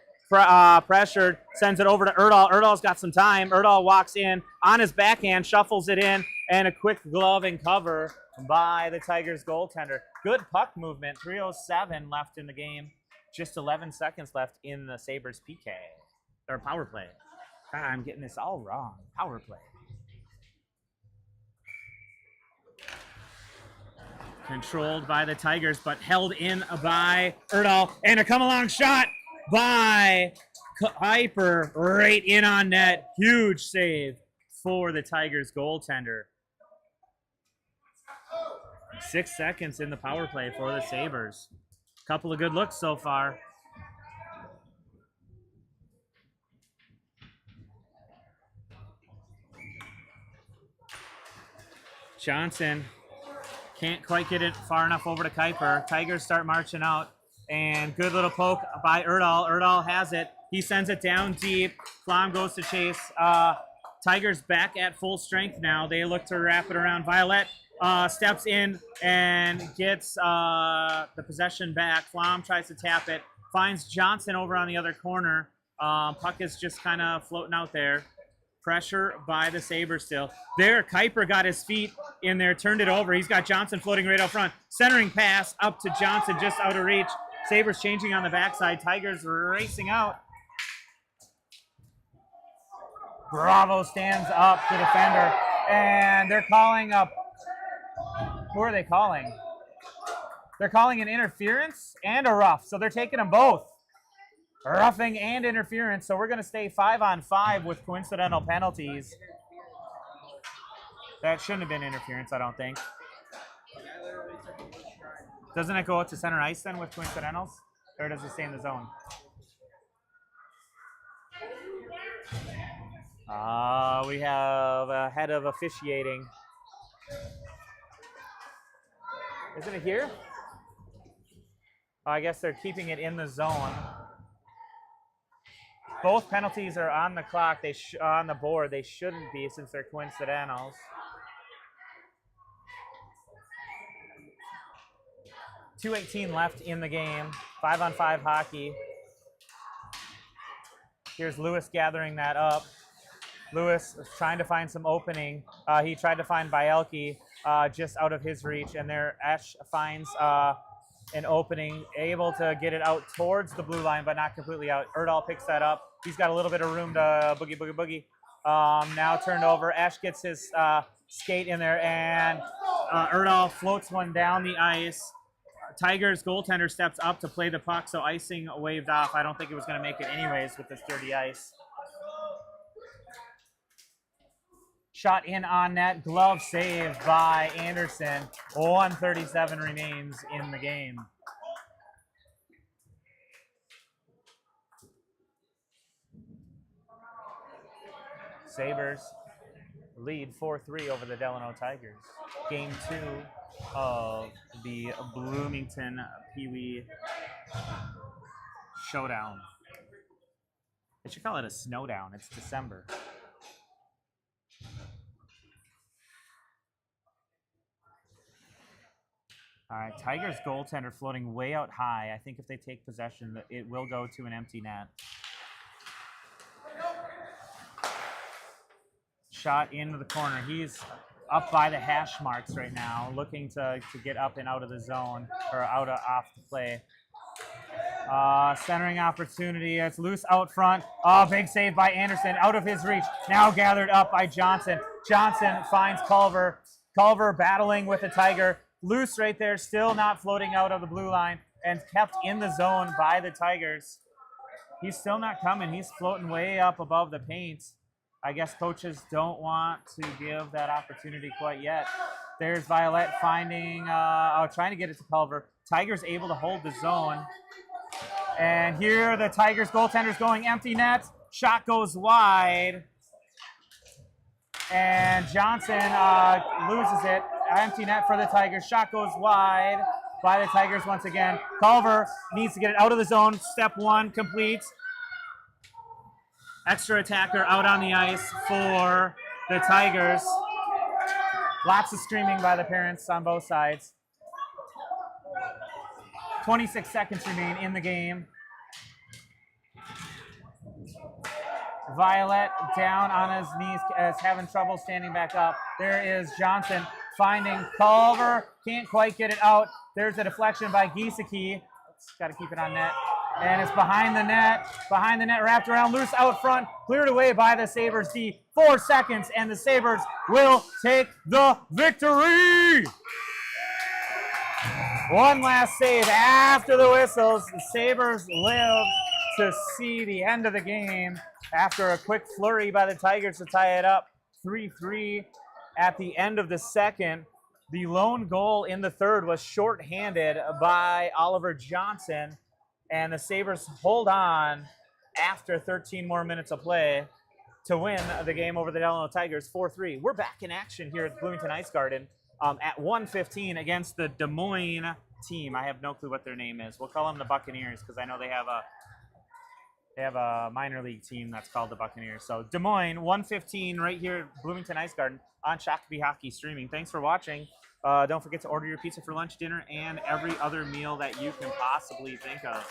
pressured, sends it over to Erdahl. Erdahl's got some time. Erdahl walks in on his backhand, shuffles it in, and a quick glove and cover by the Tigers goaltender. Good puck movement. 3:07 left in the game. Just 11 seconds left in the Sabres PK, or power play. God, I'm getting this all wrong. Power play. Controlled by the Tigers, but held in by Erdahl. And a come-along shot by Kuiper right in on net. Huge save for the Tigers goaltender. 6 seconds in the power play for the Sabres. Couple of good looks so far. Johnson can't quite get it far enough over to Kuiper. Tigers start marching out. And good little poke by Erdahl. Erdahl has it. He sends it down deep. Flom goes to chase. Tigers back at full strength now. They look to wrap it around. Violet steps in and gets the possession back. Flom tries to tap it. Finds Johnson over on the other corner. Puck is just kind of floating out there. Pressure by the Sabres still. There, Kuiper got his feet in there, turned it over. He's got Johnson floating right out front. Centering pass up to Johnson, just out of reach. Sabres changing on the backside. Tigers racing out. Bravo stands up, the defender. And they're calling up. Who are they calling? They're calling an interference and a rough. So they're taking them both. Roughing and interference. So we're going to stay 5-on-5 with coincidental penalties. That shouldn't have been interference, I don't think. Doesn't it go out to center ice then with coincidentals? Or does it stay in the zone? We have a head of officiating. Isn't it here? Oh, I guess they're keeping it in the zone. Both penalties are on the clock. They on the board. They shouldn't be since they're coincidentals. 2:18 left in the game. 5-on-5 hockey. Here's Lewis gathering that up. Lewis is trying to find some opening. He tried to find Bielke just out of his reach, and there Ash finds an opening, able to get it out towards the blue line, but not completely out. Erdahl picks that up. He's got a little bit of room to boogie. Now turned over. Ash gets his skate in there, and Erdahl floats one down the ice. Tigers goaltender steps up to play the puck, so icing waved off. I don't think it was going to make it anyways with this dirty ice. Shot in on net, glove save by Anderson. 1:37 remains in the game. Sabres lead 4-3 over the Delano Tigers. Game 2 of the Bloomington Pee Wee Showdown. They should call it a snowdown. It's December. All right, Tigers goaltender floating way out high. I think if they take possession, it will go to an empty net. Shot into the corner. He's up by the hash marks right now, looking to get up and out of the zone, or off the play. Centering opportunity. It's loose out front. Oh, big save by Anderson. Out of his reach. Now gathered up by Johnson. Johnson finds Culver. Culver battling with the Tiger. Loose right there. Still not floating out of the blue line. And kept in the zone by the Tigers. He's still not coming. He's floating way up above the paint. I guess coaches don't want to give that opportunity quite yet. There's Violet finding, trying to get it to Culver. Tigers able to hold the zone. And here the Tigers goaltender's going empty net. Shot goes wide. And Johnson loses it. Empty net for the Tigers. Shot goes wide by the Tigers once again. Culver needs to get it out of the zone. Step 1 complete. Extra attacker out on the ice for the Tigers. Lots of screaming by the parents on both sides. 26 seconds remain in the game. Violet down on his knees, is having trouble standing back up. There is Johnson finding Culver. Can't quite get it out. There's a deflection by Giesecke. Got to keep it on net. And it's behind the net. Behind the net, wrapped around, loose out front. Cleared away by the Sabres D. 4 seconds, and the Sabres will take the victory. One last save after the whistles. The Sabres live to see the end of the game after a quick flurry by the Tigers to tie it up 3-3 at the end of the second. The lone goal in the third was shorthanded by Oliver Johnson, and the Sabres hold on after 13 more minutes of play to win the game over the Delano Tigers 4-3. We're back in action here at Bloomington Ice Garden at 1:15 against the Des Moines team. I have no clue what their name is. We'll call them the Buccaneers because I know they have a minor league team that's called the Buccaneers. So Des Moines, 1:15 right here at Bloomington Ice Garden on Shakopee Hockey Streaming. Thanks for watching. Don't forget to order your pizza for lunch, dinner, and every other meal that you can possibly think of.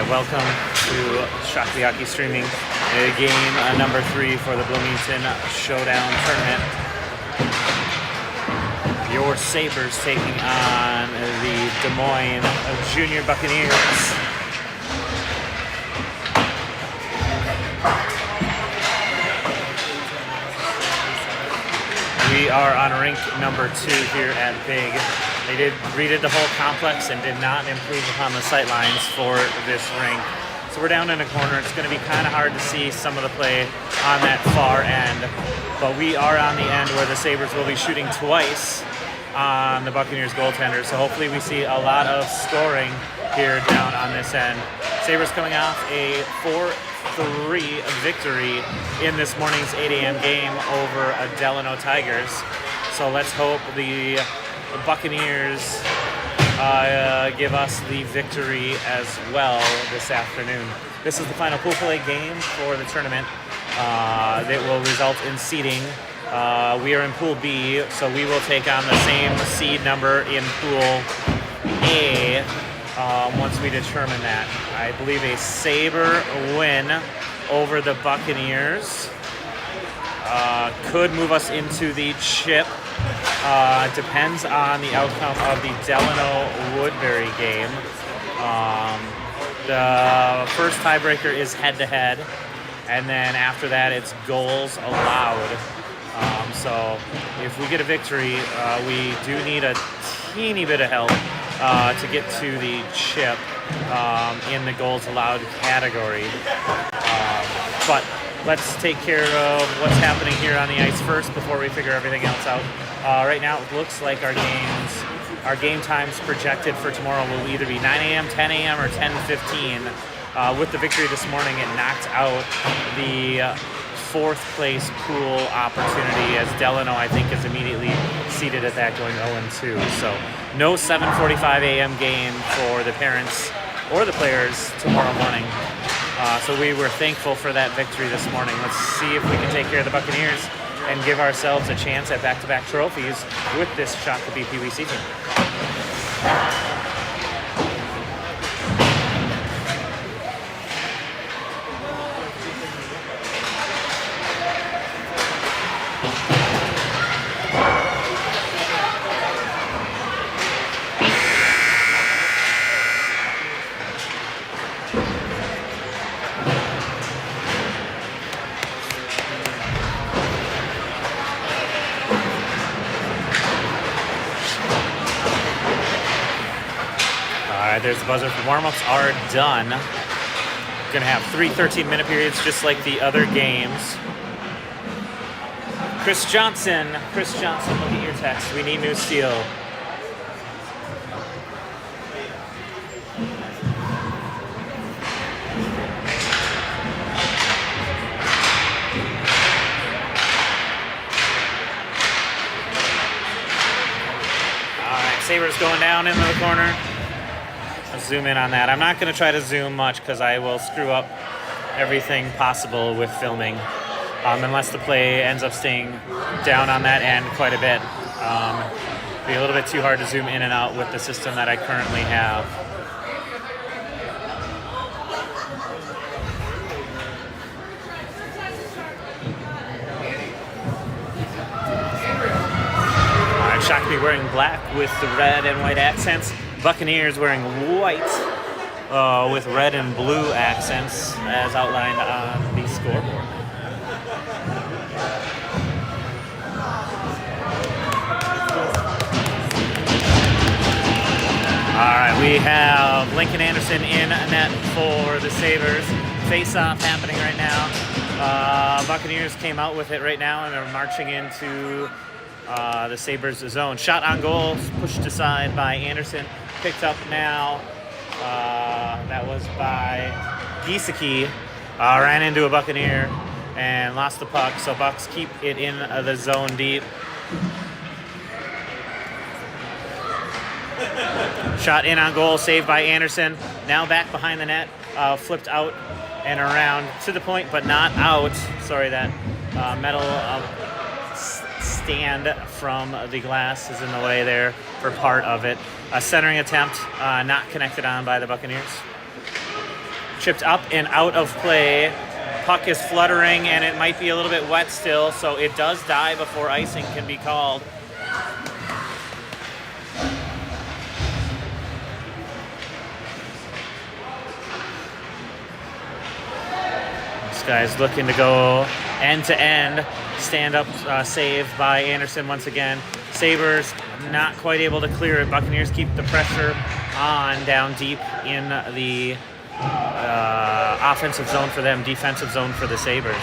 right, welcome to Shakopee Hockey Streaming, game number 3 for the Bloomington Showdown Tournament. Your Sabres taking on the Des Moines Junior Buccaneers. We are on rink number 2 here at Big. They redid the whole complex and did not improve upon the sight lines for this rink. So we're down in a corner. It's going to be kind of hard to see some of the play on that far end. But we are on the end where the Sabres will be shooting twice on the Buccaneers goaltender. So hopefully we see a lot of scoring here down on this end. Sabres coming off a 4-3 victory in this morning's 8 a.m. game over a Delano Tigers. So let's hope the Buccaneers give us the victory as well this afternoon. This is the final pool play game for the tournament that will result in seeding. We are in Pool B, so we will take on the same seed number in Pool A once we determine that. I believe a Sabre win over the Buccaneers could move us into the chip. Depends on the outcome of the Delano-Woodbury game. The first tiebreaker is head-to-head, and then after that it's goals allowed. So if we get a victory, we do need a teeny bit of help to get to the chip in the goals allowed category. But let's take care of what's happening here on the ice first before we figure everything else out. Right now it looks like our game times projected for tomorrow will either be 9 a.m., 10 a.m., or 10:15. With the victory this morning, it knocked out the 4th place pool opportunity, as Delano, I think, is immediately seated at that, going 0-2. So no 7:45 a.m. game for the parents or the players tomorrow morning. So we were thankful for that victory this morning. Let's see if we can take care of the Buccaneers and give ourselves a chance at back-to-back trophies with this Shakopee PWC team. There's the buzzer. Warm-ups are done. Gonna have 3 13-minute periods just like the other games. Chris Johnson, look at your text. We need new steel. All right, Sabres going down into the corner. Zoom in on that. I'm not going to try to zoom much because I will screw up everything possible with filming unless the play ends up staying down on that end quite a bit. It'll be a little bit too hard to zoom in and out with the system that I currently have. All right, Shakopee wearing black with the red and white accents. Buccaneers wearing white with red and blue accents as outlined on the scoreboard. All right, we have Lincoln Anderson in net for the Sabres. Face-off happening right now. Buccaneers came out with it right now and are marching into the Sabres zone. Shot on goal, pushed aside by Anderson. Picked up now. That was by Giesecke. Ran into a Buccaneer and lost the puck. So Bucks keep it in the zone deep. Shot in on goal, saved by Anderson. Now back behind the net, flipped out and around to the point, but not out. Sorry, that metal stand from the glass is in the way there for part of it. A centering attempt not connected on by the Buccaneers. chipped up and out of play. Puck is fluttering, and it might be a little bit wet still, so it does die before icing can be called. This guy's looking to go end to end. Stand up save by Anderson once again. Sabres not quite able to clear it. Buccaneers keep the pressure on down deep in the offensive zone for them, defensive zone for the Sabres.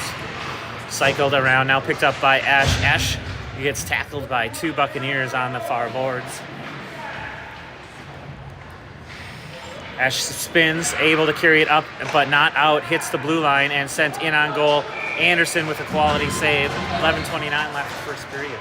Cycled around, now picked up by Ash. Ash gets tackled by 2 Buccaneers on the far boards. Ash spins, able to carry it up, but not out, hits the blue line and sent in on goal. Anderson with a quality save. 11:29 left first period.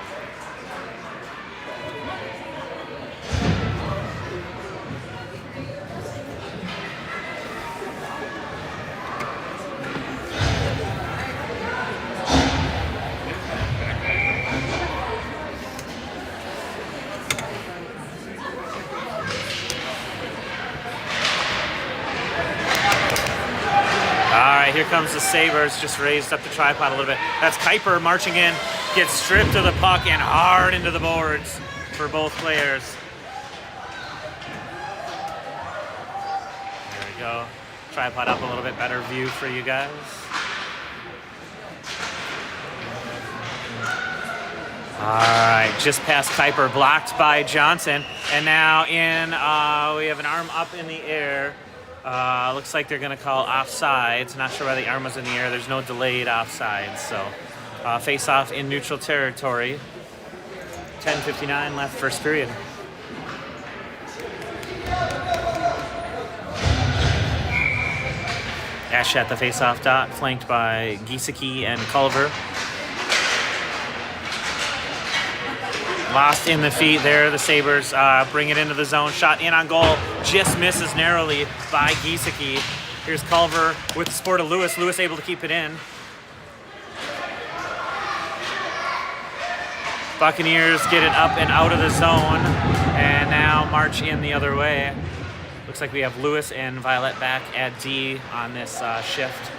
Here comes the Sabres, just raised up the tripod a little bit. That's Kuiper marching in, gets stripped of the puck and hard into the boards for both players. There we go. Tripod up a little bit, better view for you guys. All right, just past Kuiper, blocked by Johnson. And now we have an arm up in the air. Looks like they're going to call offsides. Not sure why the arm was in the air. There's no delayed offsides. So face-off in neutral territory. 10:59 left first period. Ash at the face-off dot, flanked by Giesecke and Culver. Lost in the feet there. The Sabres bring it into the zone. Shot in on goal. Just misses narrowly by Giesecke. Here's Culver with the support of Lewis. Lewis able to keep it in. Buccaneers get it up and out of the zone. And now march in the other way. Looks like we have Lewis and Violet back at D on this shift.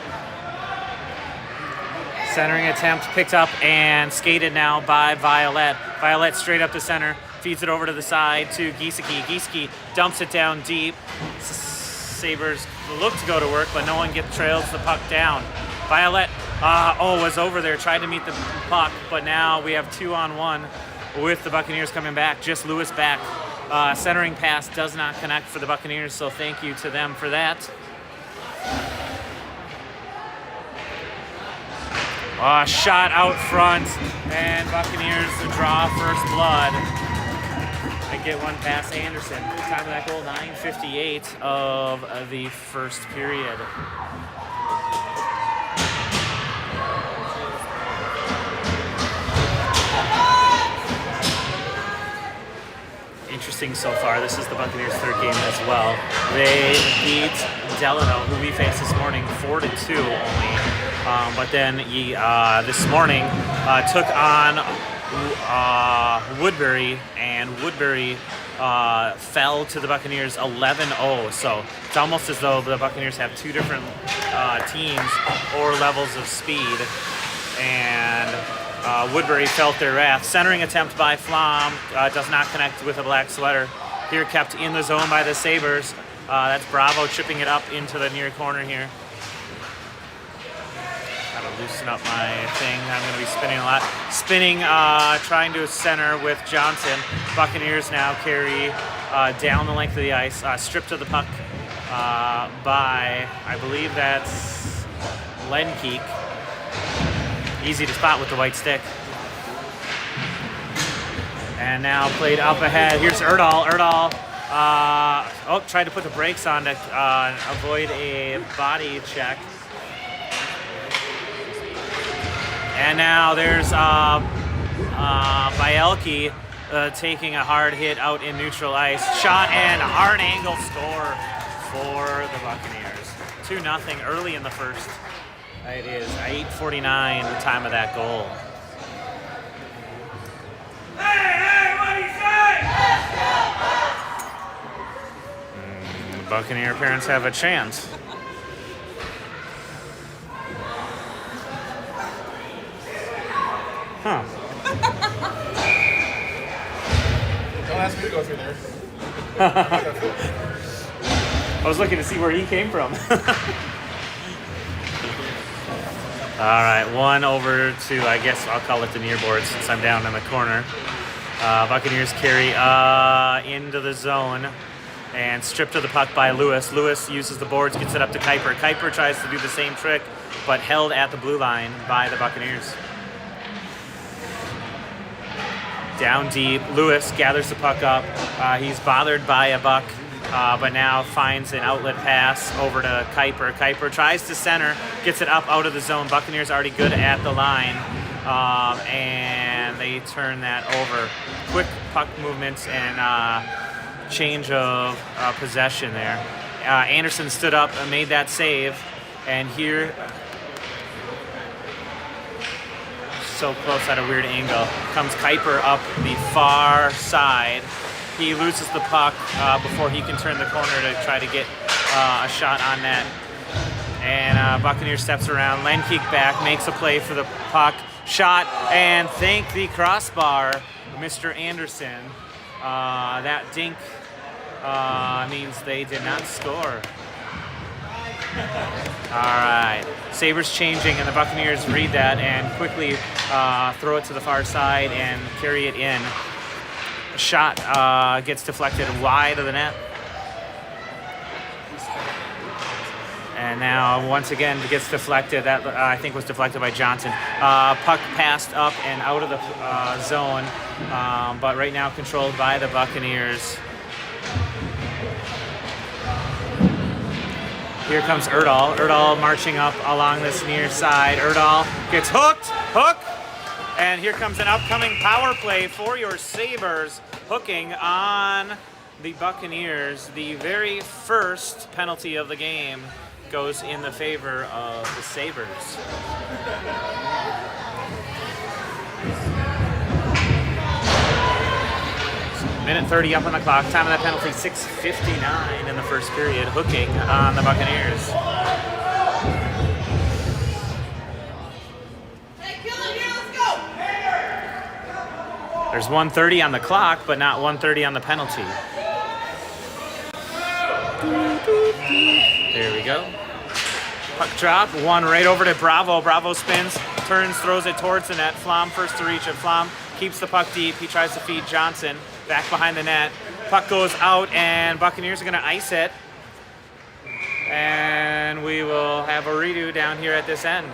Centering attempt picked up and skated now by Violet. Violet straight up the center, feeds it over to the side to Giesecke. Giesecke dumps it down deep. Sabres look to go to work, but no one trails the puck down. Violet was over there, tried to meet the puck, but now we have 2-on-1 with the Buccaneers coming back. Just Lewis back. Centering pass does not connect for the Buccaneers, so thank you to them for that. Shot out front, and Buccaneers draw first blood. I get one past Anderson. Time of that goal, 9:58 of the first period. Interesting so far. This is the Buccaneers' third game as well. They beat Delano, who we faced this morning, 4-2 only. But then this morning took on Woodbury, and Woodbury fell to the Buccaneers 11-0. So it's almost as though the Buccaneers have two different teams or levels of speed. And Woodbury felt their wrath. Centering attempt by Flom does not connect with a black sweater. Here kept in the zone by the Sabres. That's Bravo chipping it up into the near corner here. Gotta loosen up my thing. I'm going to be spinning a lot. Spinning, trying to center with Johnson. Buccaneers now carry down the length of the ice. Stripped of the puck by, I believe that's Lenkeek. Easy to spot with the white stick. And now played up ahead. Here's Erdahl. Erdahl tried to put the brakes on to avoid a body check. And now there's Bielke taking a hard hit out in neutral ice. Shot and a hard angle score for the Buccaneers. 2-0 early in the first. It is 8:49 the time of that goal. Buccaneer parents have a chance. Huh. Don't ask me to go through there. I was looking to see where he came from. All right, 1 over to, I guess I'll call it the near board since I'm down in the corner. Buccaneers carry into the zone and stripped of the puck by Lewis. Lewis uses the boards, gets it up to Kuiper. Kuiper tries to do the same trick, but held at the blue line by the Buccaneers. Down deep, Lewis gathers the puck up. He's bothered by a buck, but now finds an outlet pass over to Kuiper. Kuiper tries to center, gets it up out of the zone. Buccaneers already good at the line, and they turn that over. Quick puck movements and change of possession there. Anderson stood up and made that save, and here, so close at a weird angle, comes Kuiper up the far side. He loses the puck before he can turn the corner to try to get a shot on net. And Buccaneer steps around. Lenkeek back, makes a play for the puck. Shot, and thank the crossbar, Mr. Anderson. That dink means they did not score. All right, Sabres changing, and the Buccaneers read that and quickly throw it to the far side and carry it in. Shot gets deflected wide of the net. And now once again it gets deflected. That I think was deflected by Johnson. Puck passed up and out of the zone, but right now controlled by the Buccaneers. Here comes Erdahl. Erdahl marching up along this near side. Erdahl gets hooked. And here comes an upcoming power play for your Sabres, hooking on the Buccaneers. The very first penalty of the game goes in the favor of the Sabres. Minute 30 up on the clock. Time of that penalty, 6:59 in the first period. Hooking on the Buccaneers. There's 1:30 on the clock, but not 1:30 on the penalty. There we go. Puck drop, one right over to Bravo. Bravo spins, turns, throws it towards the net. Flom first to reach it. Flom keeps the puck deep. He tries to feed Johnson back behind the net. Puck goes out, and Buccaneers are going to ice it. And we will have a redo down here at this end.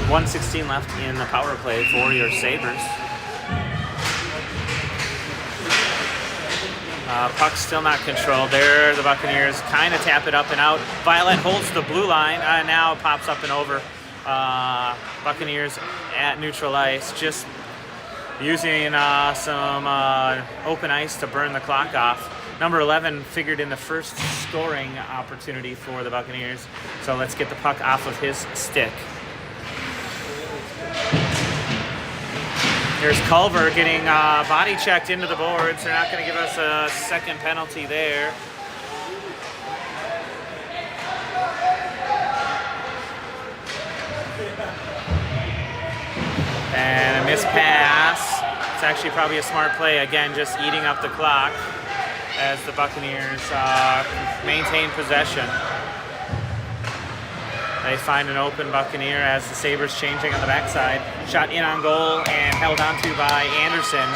.116 left in the power play for your Sabres. Puck's still not controlled. There, the Buccaneers kind of tap it up and out. Violet holds the blue line. Now it pops up and over. Buccaneers at neutral ice, just using some open ice to burn the clock off. Number 11 figured in the first scoring opportunity for the Buccaneers. So let's get the puck off of his stick. Here's Culver getting body checked into the boards. They're not going to give us a second penalty there. And a missed pass. It's actually probably a smart play. Again, just eating up the clock as the Buccaneers maintain possession. They find an open Buccaneer as the Sabres changing on the backside. Shot in on goal and held onto by Anderson.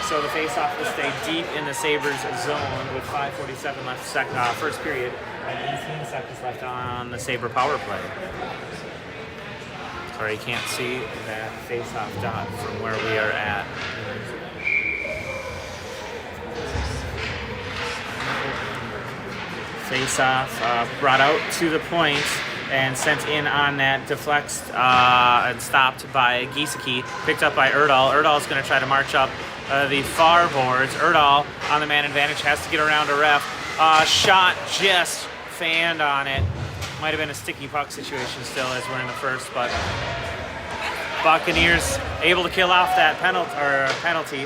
So the faceoff will stay deep in the Sabres zone with 5:47 left first period and 18 seconds left on the Sabre power play. Sorry, you can't see that faceoff dot from where we are at. Faceoff brought out to the point and sent in on that, deflects and stopped by Giesecke, picked up by Erdahl. Erdahl's going to try to march up the far boards. Erdahl on the man advantage, has to get around a ref. Shot just fanned on it. Might have been a sticky puck situation still as we're in the first, but Buccaneers able to kill off that penalty.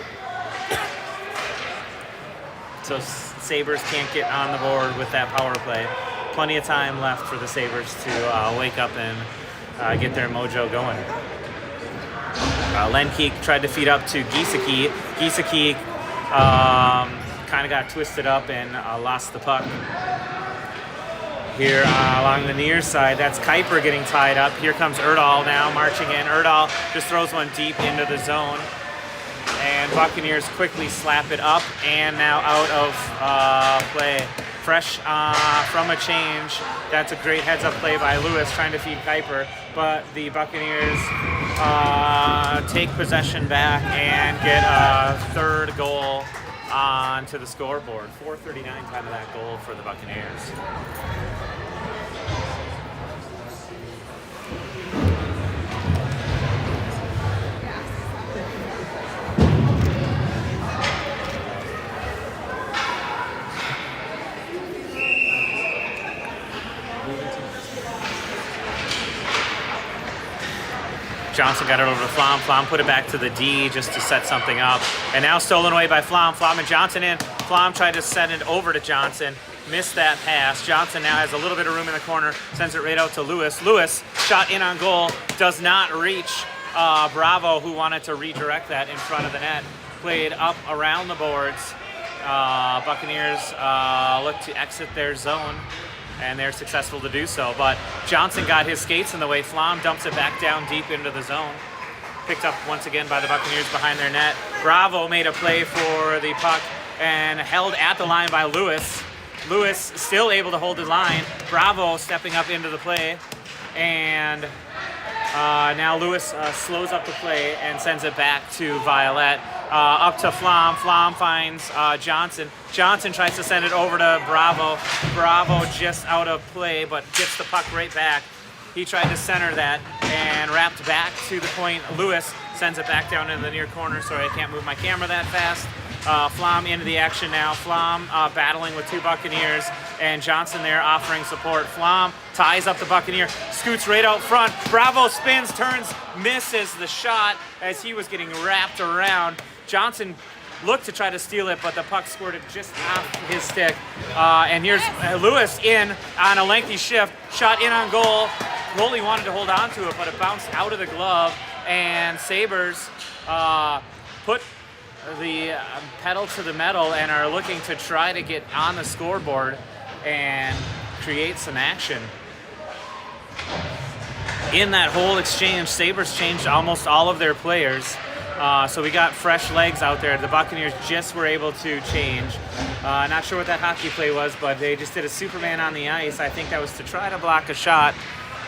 So Sabres can't get on the board with that power play. Plenty of time left for the Sabres to wake up and get their mojo going. Lenkeek tried to feed up to Giesecke. Giesecke kind of got twisted up and lost the puck. Here along the near side, that's Kuiper getting tied up. Here comes Erdahl now marching in. Erdahl just throws one deep into the zone. And Buccaneers quickly slap it up and now out of play. Fresh from a change. That's a great heads-up play by Lewis trying to feed Kuiper. But the Buccaneers take possession back and get a third goal onto the scoreboard. 4:39 time of that goal for the Buccaneers. Johnson got it over to Flom. Flom put it back to the D just to set something up. And now stolen away by Flom. Flom and Johnson in. Flom tried to send it over to Johnson. Missed that pass. Johnson now has a little bit of room in the corner. Sends it right out to Lewis. Lewis, shot in on goal. Does not reach Bravo, who wanted to redirect that in front of the net. Played up around the boards. Buccaneers look to exit their zone. And they're successful to do so. But Johnson got his skates in the way. Flom dumps it back down deep into the zone. Picked up once again by the Buccaneers behind their net. Bravo made a play for the puck and held at the line by Lewis. Lewis still able to hold the line. Bravo stepping up into the play. And now Lewis slows up the play and sends it back to Violet. Up to Flom. Flom finds Johnson. Johnson tries to send it over to Bravo. Bravo just out of play, but gets the puck right back. He tried to center that and wrapped back to the point. Lewis sends it back down in the near corner. Sorry, I can't move my camera that fast. Flom into the action now. Flom battling with two Buccaneers, and Johnson there offering support. Flom ties up the Buccaneer, scoots right out front. Bravo spins, turns, misses the shot as he was getting wrapped around. Johnson looked to try to steal it, but the puck squirted just off his stick. And here's Lewis in on a lengthy shift, shot in on goal. Goalie wanted to hold on to it, but it bounced out of the glove, and Sabres put the pedal to the metal and are looking to try to get on the scoreboard and create some action. In that whole exchange, Sabres changed almost all of their players. So we got fresh legs out there. The Buccaneers just were able to change. Not sure what that hockey play was, but they just did a Superman on the ice. I think that was to try to block a shot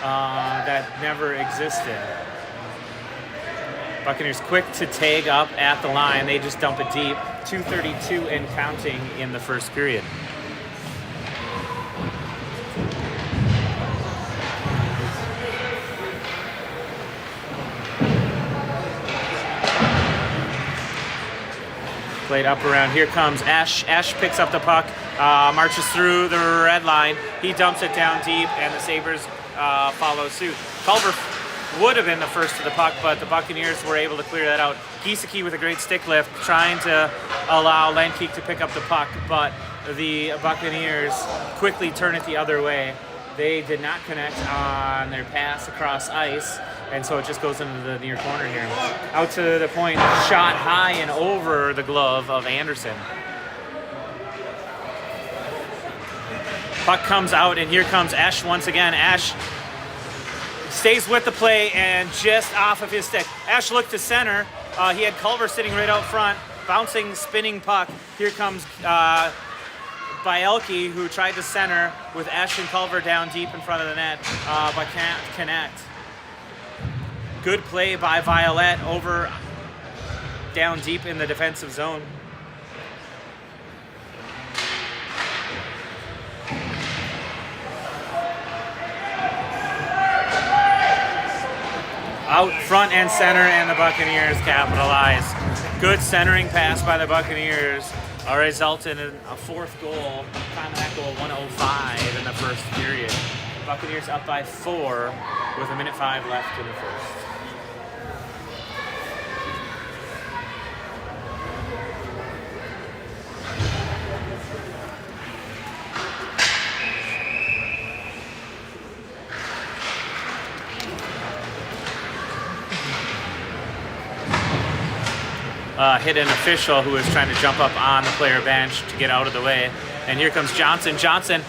that never existed. Buccaneers quick to tag up at the line. They just dump it deep. 2:32 and counting in the first period. Played up around. Here comes Ash. Ash picks up the puck, marches through the red line. He dumps it down deep, and the Sabres follow suit. Culver would have been the first to the puck, but the Buccaneers were able to clear that out. Giesecke with a great stick lift, trying to allow Lenkeek to pick up the puck, but the Buccaneers quickly turn it the other way. They did not connect on their pass across ice, and so it just goes into the near corner here. Out to the point, shot high and over the glove of Anderson. Puck comes out, and here comes Ash once again. Ash stays with the play and just off of his stick. Ash looked to center. He had Culver sitting right out front, bouncing, spinning puck. Here comes Bielke, who tried to center with Ash and Culver down deep in front of the net, but can't connect. Good play by Violet over down deep in the defensive zone. Out front and center, and the Buccaneers capitalize. Good centering pass by the Buccaneers resulted in a fourth goal. Time of that goal, 1:05 in the first period. Buccaneers up by 4 with 1:05 left in the first. hit an official who was trying to jump up on the player bench to get out of the way. And here comes Johnson. Johnson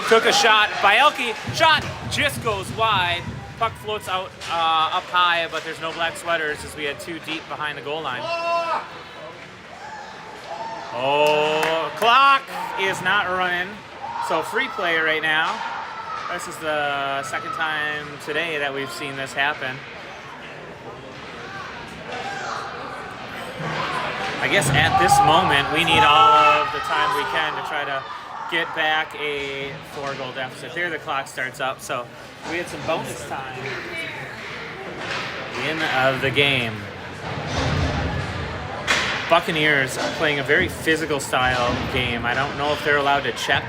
took a shot. Bielke shot just goes wide. Puck floats out up high, but there's no black sweaters as we had 2 deep behind the goal line. Oh, clock is not running. So free play right now. This is the second time today that we've seen this happen. I guess at this moment we need all of the time we can to try to get back a 4-goal deficit. There the clock starts up, so we had some bonus time in the game. Buccaneers are playing a very physical style game. I don't know if they're allowed to check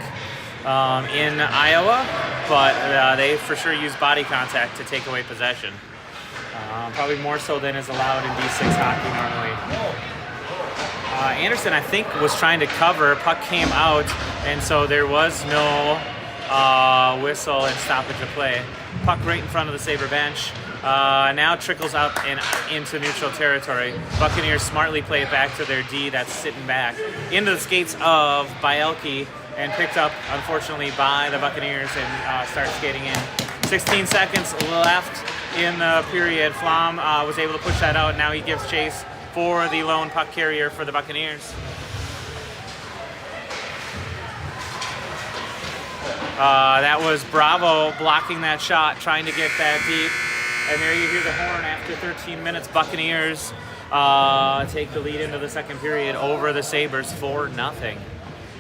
in Iowa, but they for sure use body contact to take away possession. Probably more so than is allowed in D6 hockey normally. Anderson, I think, was trying to cover. Puck came out, and so there was no whistle and stoppage of play. Puck right in front of the Sabre bench. Now trickles out and into neutral territory. Buccaneers smartly play it back to their D that's sitting back. Into the skates of Bielke and picked up, unfortunately, by the Buccaneers and starts skating in. 16 seconds left in the period. Flom was able to push that out. Now he gives chase for the lone puck carrier for the Buccaneers. That was Bravo blocking that shot, trying to get that deep. And there you hear the horn after 13 minutes. Buccaneers take the lead into the second period over the Sabres 4-0.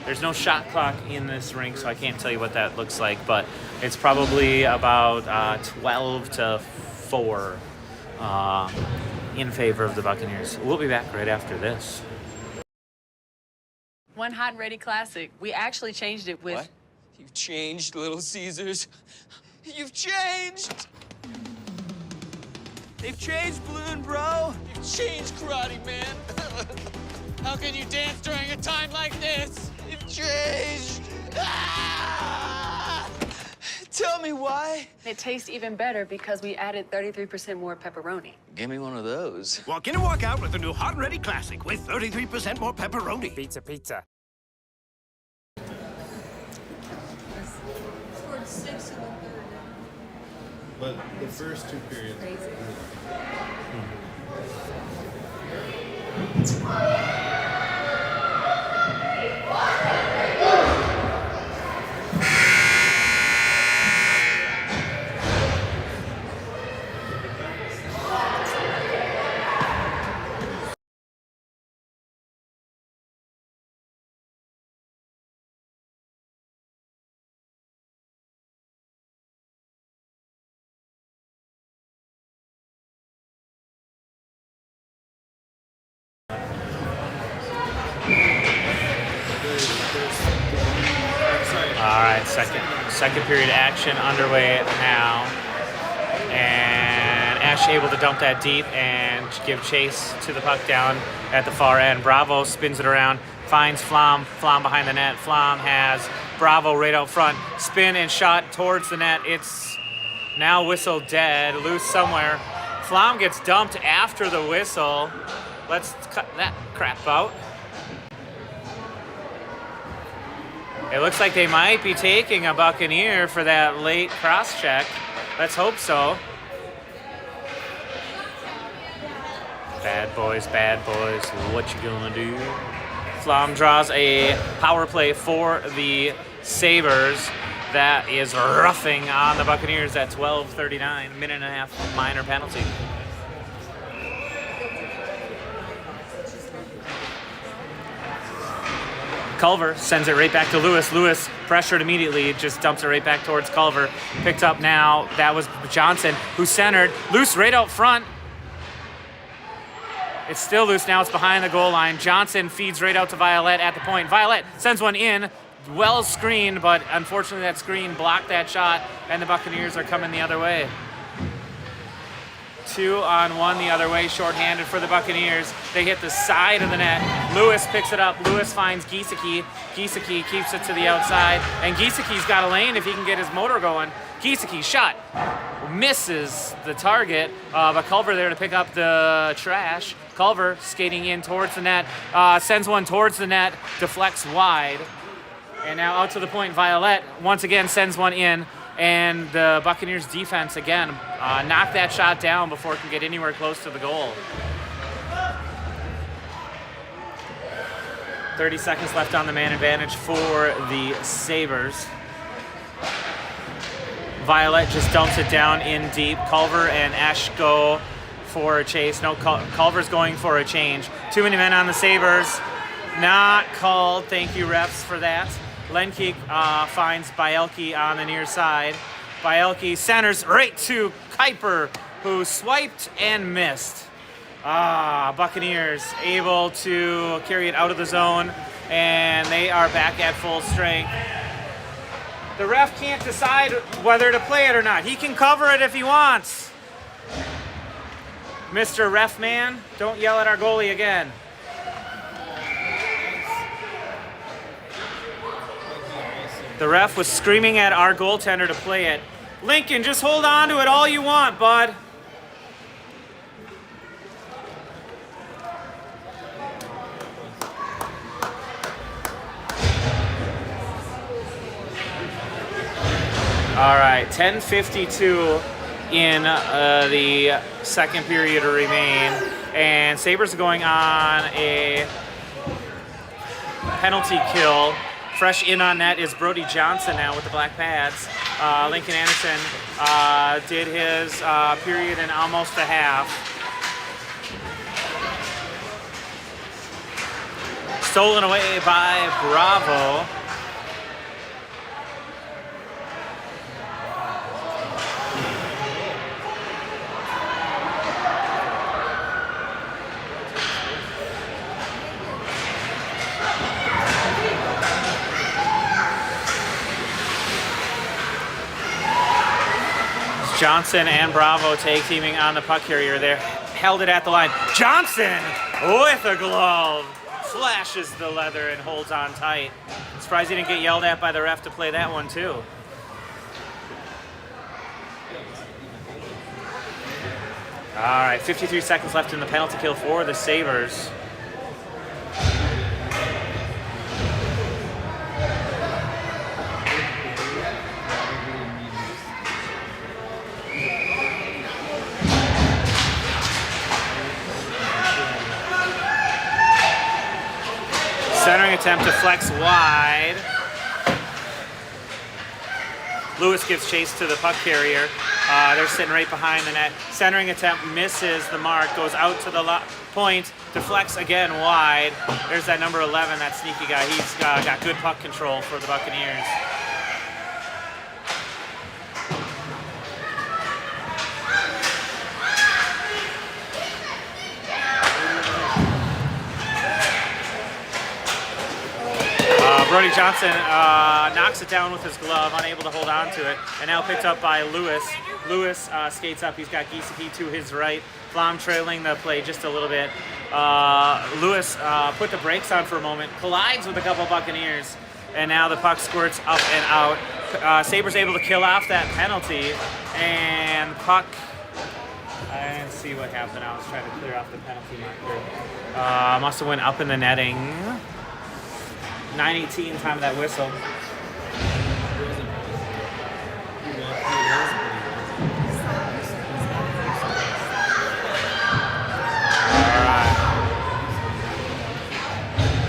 There's no shot clock in this rink, so I can't tell you what that looks like, but it's probably about 12 to 4 in favor of the Buccaneers. We'll be back right after this. One hot and ready classic. We actually changed it with... What? You've changed, Little Caesars. You've changed! They've changed, Balloon Bro. You've changed, Karate Man. How can you dance during a time like this? You've changed. Ah! Tell me why. It tastes even better because we added 33% more pepperoni. Give me one of those. Walk in and walk out with the new Hot and Ready Classic with 33% more pepperoni. Pizza, pizza. Scored 6 in the third. But the first 2 periods. All right, second period action underway now. And Ash able to dump that deep and give chase to the puck down at the far end. Bravo spins it around, finds Flom. Flom behind the net. Flom has Bravo right out front. Spin and shot towards the net. It's now whistle dead, loose somewhere. Flom gets dumped after the whistle. Let's cut that crap out. It looks like they might be taking a Buccaneer for that late cross-check. Let's hope so. Bad boys, what you gonna do? Flom draws a power play for the Sabres. That is roughing on the Buccaneers at 12:39, minute and a half minor penalty. Culver sends it right back to Lewis. Lewis pressured immediately, just dumps it right back towards Culver. Picked up now, that was Johnson who centered. Loose right out front. It's still loose now, it's behind the goal line. Johnson feeds right out to Violet at the point. Violet sends one in, well screened, but unfortunately that screen blocked that shot, and the Buccaneers are coming the other way. 2-on-1 the other way, shorthanded for the Buccaneers. They hit the side of the net. Lewis picks it up. Lewis finds Giesecke. Giesecke keeps it to the outside, and Giesecke's got a lane if he can get his motor going. Giesecke shot misses the target, but Culver there to pick up the trash. Culver skating in towards the net, sends one towards the net, deflects wide. And now out to the point, Violet once again sends one in. And the Buccaneers defense again knocked that shot down before it can get anywhere close to the goal. 30 seconds left on the man advantage for the Sabres. Violet just dumps it down in deep. Culver and Esch go for a chase. No, Culver's going for a change. Too many men on the Sabres. Not called. Thank you, refs, for that. Lenkeek finds Bielke on the near side. Bielke centers right to Kuiper, who swiped and missed. Buccaneers able to carry it out of the zone, and they are back at full strength. The ref can't decide whether to play it or not. He can cover it if he wants. Mr. Ref Man, don't yell at our goalie again. The ref was screaming at our goaltender to play it. Lincoln, just hold on to it all you want, bud. All right, 10:52 in the second period to remain, and Sabres are going on a penalty kill. Fresh in on net is Brody Johnson now with the black pads. Lincoln Anderson did his period in almost a half. Stolen away by Bravo. Johnson and Bravo tag teaming on the puck carrier there. Held it at the line. Johnson with a glove. Flashes the leather and holds on tight. Surprised he didn't get yelled at by the ref to play that one too. All right, 53 seconds left in the penalty kill for the Sabres. Centering attempt to flex wide. Lewis gives chase to the puck carrier. They're sitting right behind the net. Centering attempt misses the mark, goes out to the point, deflects again wide. There's that number 11, that sneaky guy. He's got good puck control for the Buccaneers. Brody Johnson knocks it down with his glove, unable to hold on to it, and now picked up by Lewis. Lewis skates up. He's got Giesecke to his right. Flom trailing the play just a little bit. Lewis put the brakes on for a moment, collides with a couple Buccaneers, and now the puck squirts up and out. Sabres able to kill off that penalty, and puck, I didn't see what happened. I was trying to clear off the penalty marker. Must have went up in the netting. 9:18 time of that whistle.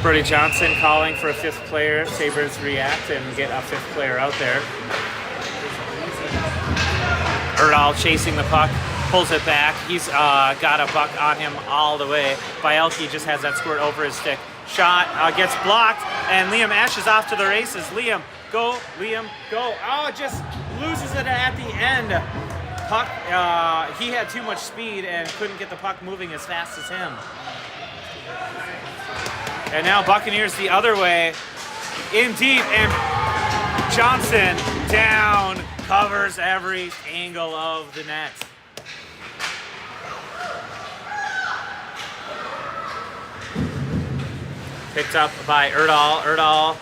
Brody Johnson calling for a fifth player. Sabres react and get a fifth player out there. Erdal chasing the puck, pulls it back. He's got a buck on him all the way. Bielke just has that squirt over his stick. Shot gets blocked, and Liam Esch is off to the races. Liam, go. Liam, go. Oh, just loses it at the end. Puck, he had too much speed and couldn't get the puck moving as fast as him. And now Buccaneers the other way, in deep, and Johnson down, covers every angle of the net. Picked up by Erdal. Erdal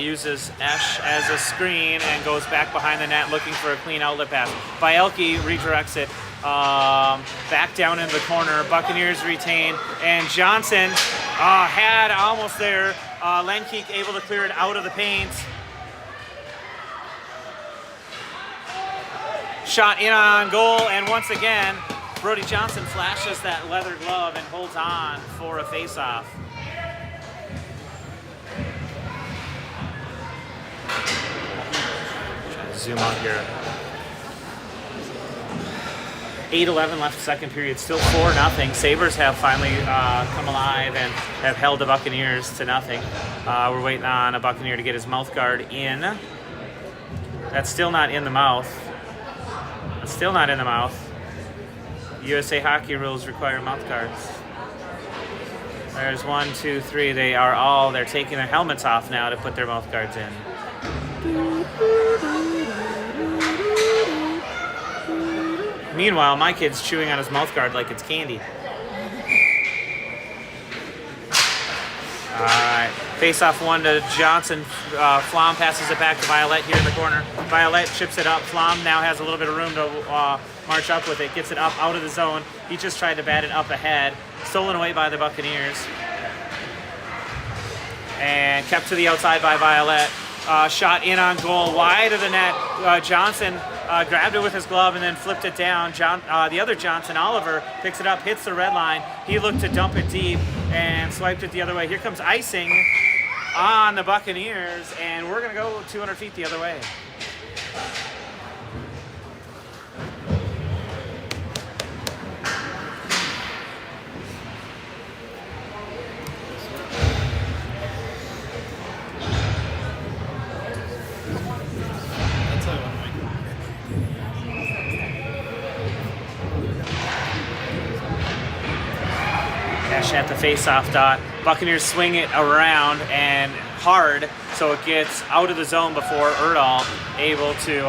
uses Esch as a screen and goes back behind the net looking for a clean outlet pass. Bielke redirects it Back down in the corner. Buccaneers retain. And Johnson had almost there. Lenkeek able to clear it out of the paint. Shot in on goal, and once again, Brody Johnson flashes that leather glove and holds on for a face-off. Trying to zoom out here. 8:11 left second period, still 4-0. Sabres have finally come alive and have held the Buccaneers to nothing. We're waiting on a Buccaneer to get his mouth guard in. That's still not in the mouth. That's still not in the mouth. USA hockey rules require mouth guards. There's 1, 2, 3. They're taking their helmets off now to put their mouth guards in. Meanwhile, my kid's chewing on his mouth guard like it's candy. All right, face-off 1 to Johnson. Flom passes it back to Violette here in the corner. Violette chips it up. Flom now has a little bit of room to march up with it. Gets it up out of the zone. He just tried to bat it up ahead. Stolen away by the Buccaneers. And kept to the outside by Violette. Shot in on goal, wide of the net. Johnson grabbed it with his glove and then flipped it down. The other Johnson, Oliver, picks it up, hits the red line. He looked to dump it deep and swiped it the other way. Here comes icing on the Buccaneers, and we're going to go 200 feet the other way. At the face-off dot. Buccaneers swing it around and hard, so it gets out of the zone before Erdahl able to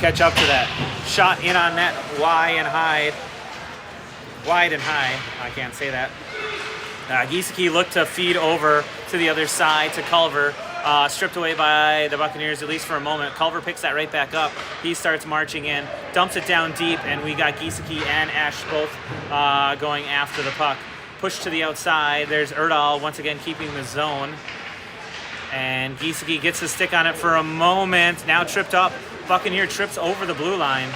catch up to that. Shot in on net, wide and high. I can't say that. Giesecke looked to feed over to the other side to Culver. Stripped away by the Buccaneers, at least for a moment. Culver picks that right back up. He starts marching in, dumps it down deep, and we got Giesecke and Ash both going after the puck. Push to the outside. There's Erdahl once again keeping the zone. And Giesecke gets his stick on it for a moment. Now tripped up. Buccaneer trips over the blue line.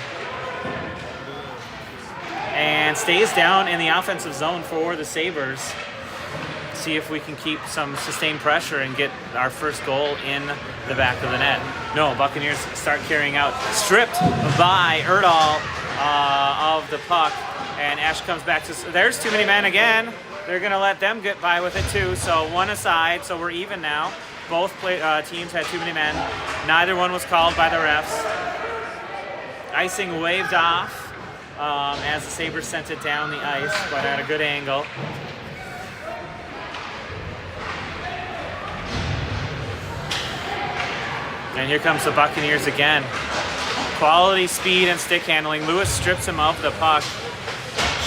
And stays down in the offensive zone for the Sabres. See if we can keep some sustained pressure and get our first goal in the back of the net. No, Buccaneers start carrying out. Stripped by Erdahl of the puck, and Ash comes back to. There's too many men again. They're going to let them get by with it too. So one aside, so we're even now. Both teams had too many men. Neither one was called by the refs. Icing waved off as the Sabres sent it down the ice, but at a good angle. And here comes the Buccaneers again. Quality speed and stick handling. Lewis strips him of the puck.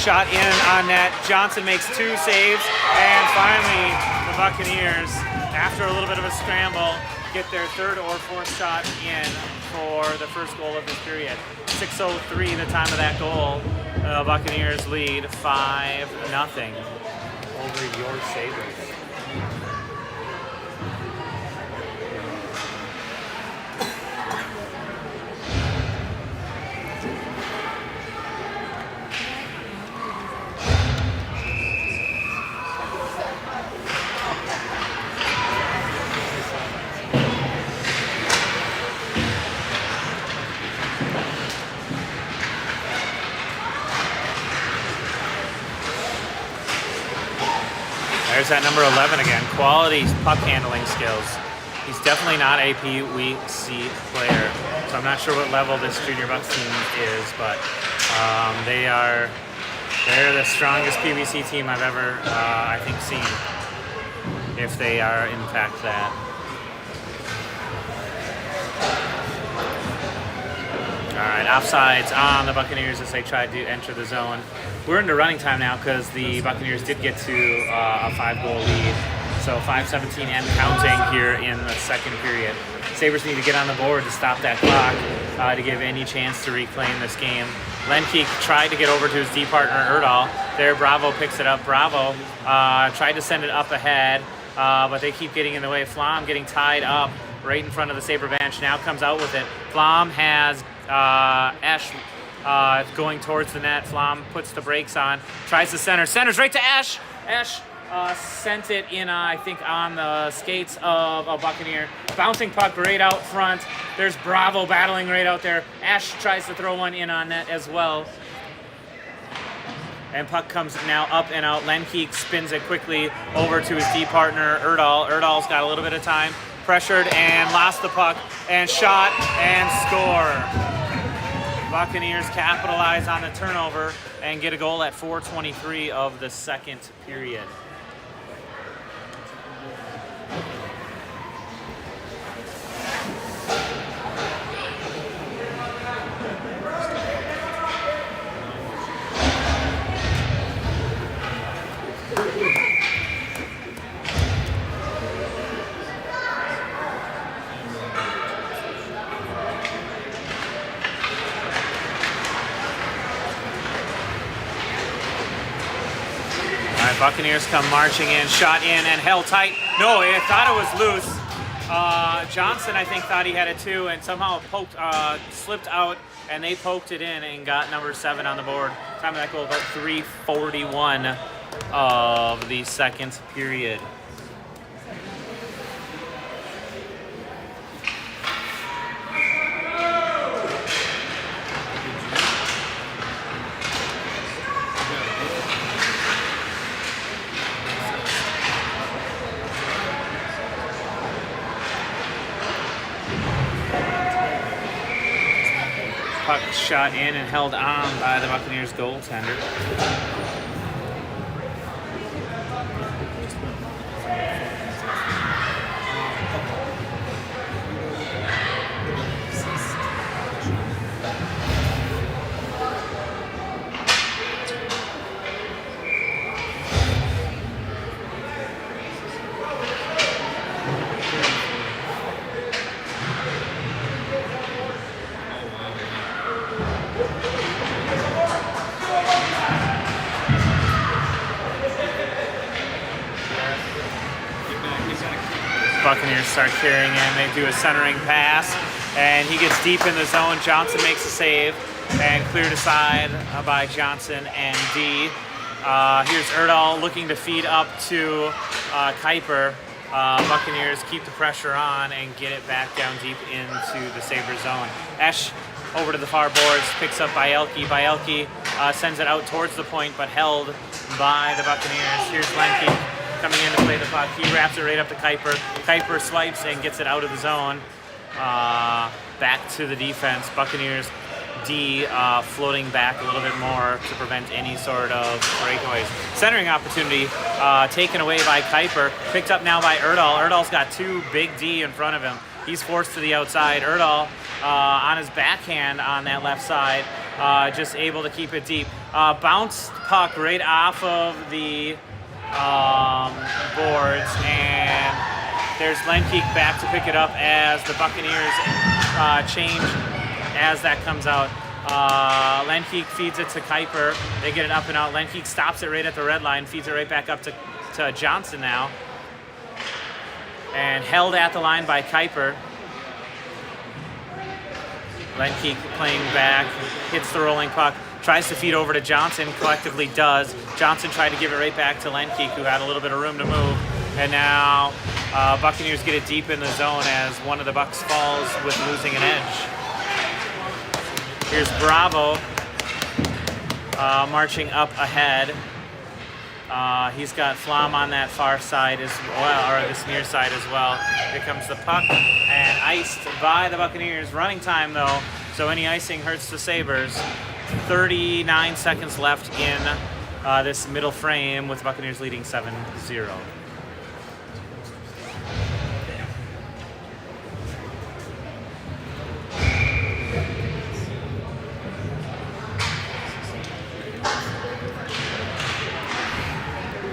Shot in on net. Johnson makes 2 saves. And finally, the Buccaneers, after a little bit of a scramble, get their 3rd or 4th shot in for the first goal of this period. 6:03 the time of that goal. The Buccaneers lead 5-0 over your Sabres. There's that number 11 again. Quality puck handling skills. He's definitely not a PWC player, so I'm not sure what level this junior Bucks team is, but they're the strongest PWC team I've ever, I think, seen. If they are in fact that. All right, offsides on the Buccaneers as they tried to enter the zone. We're into running time now because the Buccaneers did get to a 5-goal lead. So 5:17 and counting here in the second period. Sabres need to get on the board to stop that clock to give any chance to reclaim this game. Lenkeek tried to get over to his D partner, Erdahl. There, Bravo picks it up. Bravo tried to send it up ahead, but they keep getting in the way. Flom getting tied up right in front of the Sabre bench. Now comes out with it. Flom has Esch going towards the net. Flom puts the brakes on, tries to center. Centers right to Esch. Esch sent it in, I think, on the skates of a Buccaneer. Bouncing puck right out front. There's Bravo battling right out there. Esch tries to throw one in on net as well. And puck comes now up and out. Lenkeek spins it quickly over to his D partner, Erdahl. Erdahl's got a little bit of time. Pressured and lost the puck and shot and score. Buccaneers capitalize on the turnover and get a goal at 4:23 of the second period. Buccaneers come marching in, shot in and held tight. No, I thought it was loose. Johnson, I think, thought he had it too, and somehow poked, slipped out, and they poked it in and got number 7 on the board. Time of that goal, about 3:41 of the second period. Puck shot in and held on by the Buccaneers goaltender. Buccaneers start carrying in. They do a centering pass, and he gets deep in the zone. Johnson makes a save, and cleared aside by Johnson and D. Here's Erdahl looking to feed up to Kuiper. Buccaneers keep the pressure on and get it back down deep into the Sabre zone. Esch over to the far boards, picks up Bielke. Bielke sends it out towards the point, but held by the Buccaneers. Here's Lenkeek coming in to play the puck. He wraps it right up to Kuiper. Kuiper swipes and gets it out of the zone. Back to the defense. Buccaneers D floating back a little bit more to prevent any sort of breakaways. Centering opportunity taken away by Kuiper. Picked up now by Erdahl. Erdahl's got 2 big D in front of him. He's forced to the outside. Erdahl on his backhand on that left side, just able to keep it deep. Bounced puck right off of the boards, and there's Lenkeek back to pick it up as the Buccaneers change as that comes out. Lenkeek feeds it to Kuiper. They get it up and out. Lenkeek stops it right at the red line, feeds it right back up to Johnson now, and held at the line by Kuiper. Lenkeek playing back, hits the rolling puck, tries to feed over to Johnson, collectively does. Johnson tried to give it right back to Lenkeek, who had a little bit of room to move. And now Buccaneers get it deep in the zone as one of the Bucks falls with losing an edge. Here's Bravo marching up ahead. He's got Flom on that far side as well, or this near side as well. Here comes the puck, and iced by the Buccaneers. Running time, though, so any icing hurts the Sabres. 39 seconds left in this middle frame, with Buccaneers leading 7-0.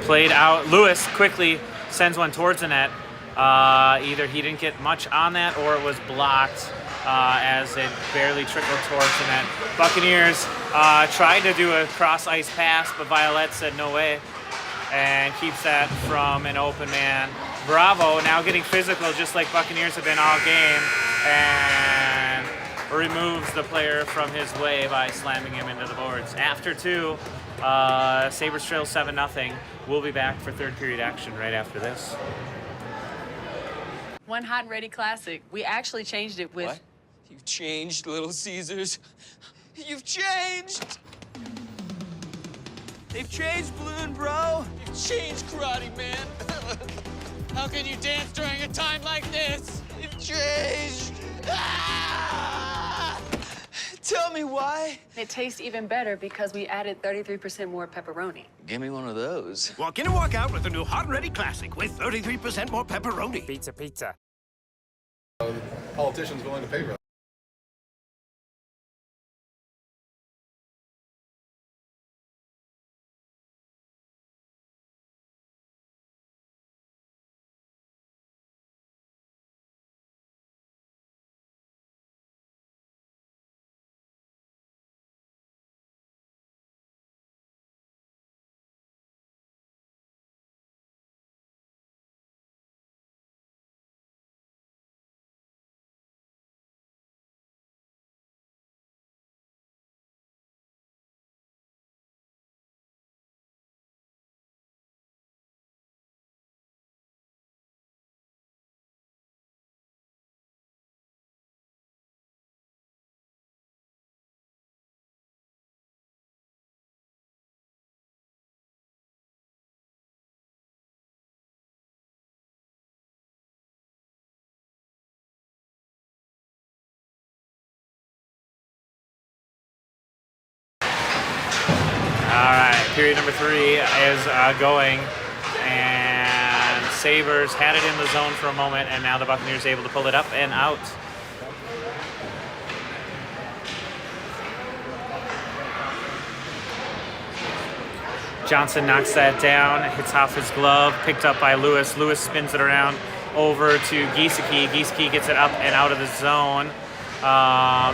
Played out. Lewis quickly sends one towards the net. Either he didn't get much on that or it was blocked as it barely trickled towards the net. Buccaneers tried to do a cross ice pass, but Violet said no way and keeps that from an open man. Bravo now getting physical just like Buccaneers have been all game and removes the player from his way by slamming him into the boards. After 2, Sabres trail 7-0. We'll be back for third period action right after this. One hot and ready classic. We actually changed it with... What? You've changed, Little Caesars. You've changed! They've changed, Balloon Bro. You've changed, Karate Man. How can you dance during a time like this? You've changed. Ah! Tell me why. It tastes even better because we added 33% more pepperoni. Give me one of those. Walk in and walk out with the new Hot and Ready Classic with 33% more pepperoni. Pizza, pizza. Politicians willing to pay for it. All right, period number 3 is going, and Sabres had it in the zone for a moment, and now the Buccaneers able to pull it up and out. Johnson knocks that down, hits off his glove, picked up by Lewis. Lewis spins it around over to Giesecke. Giesecke gets it up and out of the zone.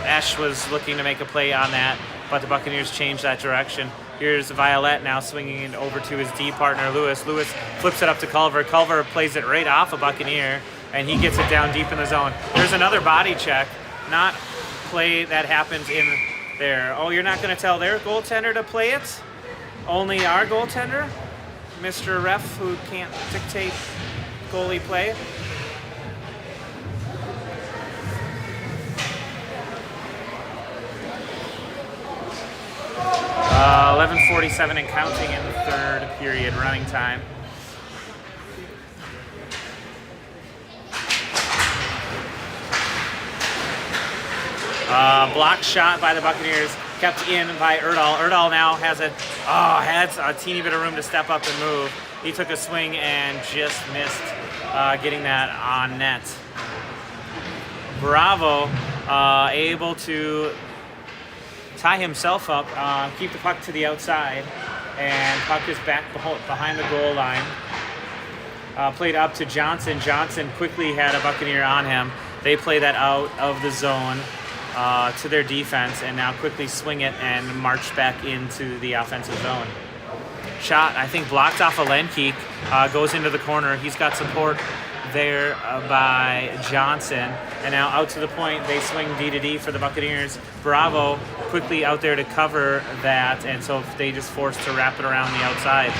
Esch was looking to make a play on that, but the Buccaneers changed that direction. Here's Violet now swinging it over to his D partner, Lewis. Lewis flips it up to Culver. Culver plays it right off a Buccaneer, and he gets it down deep in the zone. There's another body check, not play that happens in there. Oh, you're not going to tell their goaltender to play it? Only our goaltender? Mr. Ref, who can't dictate goalie play? 11:47 and counting in the third period running time. Block shot by the Buccaneers, kept in by Erdahl. Erdahl now has a teeny bit of room to step up and move. He took a swing and just missed getting that on net. Bravo able to tie himself up, keep the puck to the outside, and puck is back behind the goal line. Played up to Johnson. Johnson quickly had a Buccaneer on him. They play that out of the zone to their defense, and now quickly swing it and march back into the offensive zone. Shot, I think, blocked off of Lenkeek, goes into the corner. He's got support there by Johnson, and now out to the point. They swing D-to-D for the Buccaneers. Bravo quickly out there to cover that, and so they just forced to wrap it around the outside.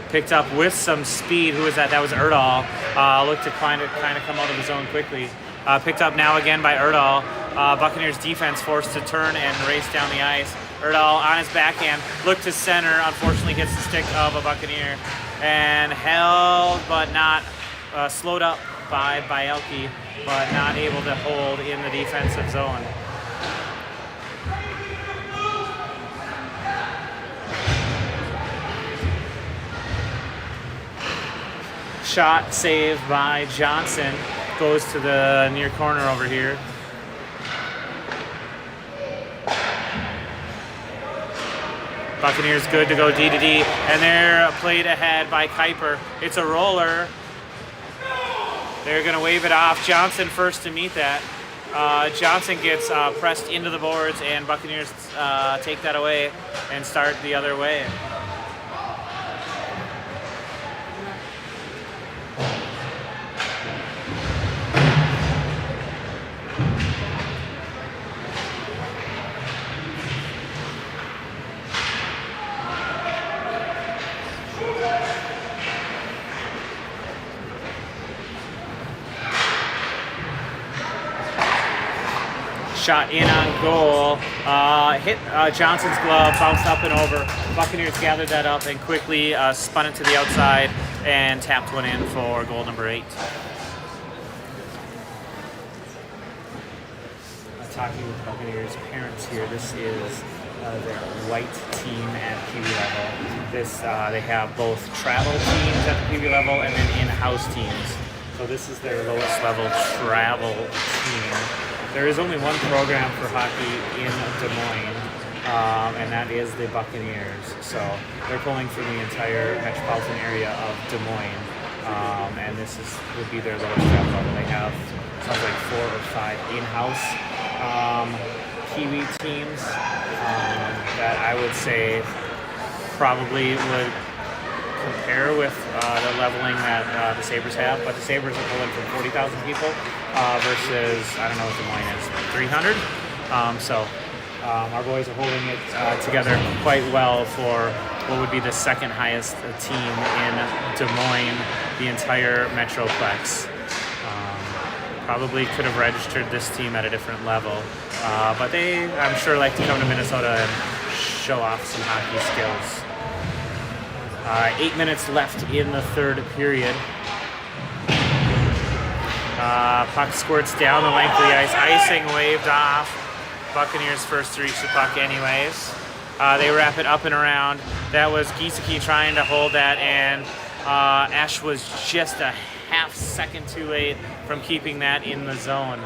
Picked up with some speed. Who was that? That was Erdahl. Looked to kind of come out of the zone quickly. Picked up now again by Erdahl. Buccaneers defense forced to turn and race down the ice. Erdahl on his backhand, looked to center, unfortunately hits the stick of a Buccaneer, and held but not slowed up by Bielke, but not able to hold in the defensive zone. Shot saved by Johnson, goes to the near corner over here. Buccaneers good to go D to D, and they're played ahead by Kuiper. It's a roller. They're going to wave it off. Johnson first to meet that. Johnson gets pressed into the boards, and Buccaneers take that away and start the other way. Shot in on goal, hit Johnson's glove, bounced up and over. Buccaneers gathered that up and quickly spun it to the outside and tapped one in for goal number 8. Talking with Buccaneers parents here, this is their white team at Pee Wee level. This they have both travel teams at the Pee Wee level and then in-house teams. So this is their lowest level travel team. There is only one program for hockey in Des Moines, and that is the Buccaneers. So they're pulling from the entire metropolitan area of Des Moines, and this would be their lowest travel level. They have, sounds like 4 or 5 in-house Pee Wee teams that I would say probably would compare with the leveling that the Sabres have, but the Sabres are pulling from 40,000 people versus, I don't know what Des Moines is, 300. Our boys are holding it together quite well for what would be the second highest team in Des Moines, the entire Metroplex. Probably could have registered this team at a different level, but they, I'm sure, like to come to Minnesota and show off some hockey skills. 8 minutes left in the third period. Puck squirts down the length of the ice. Icing waved off. Buccaneers first to reach the puck anyways. They wrap it up and around. That was Giesecke trying to hold that, and Ash was just a half second too late from keeping that in the zone.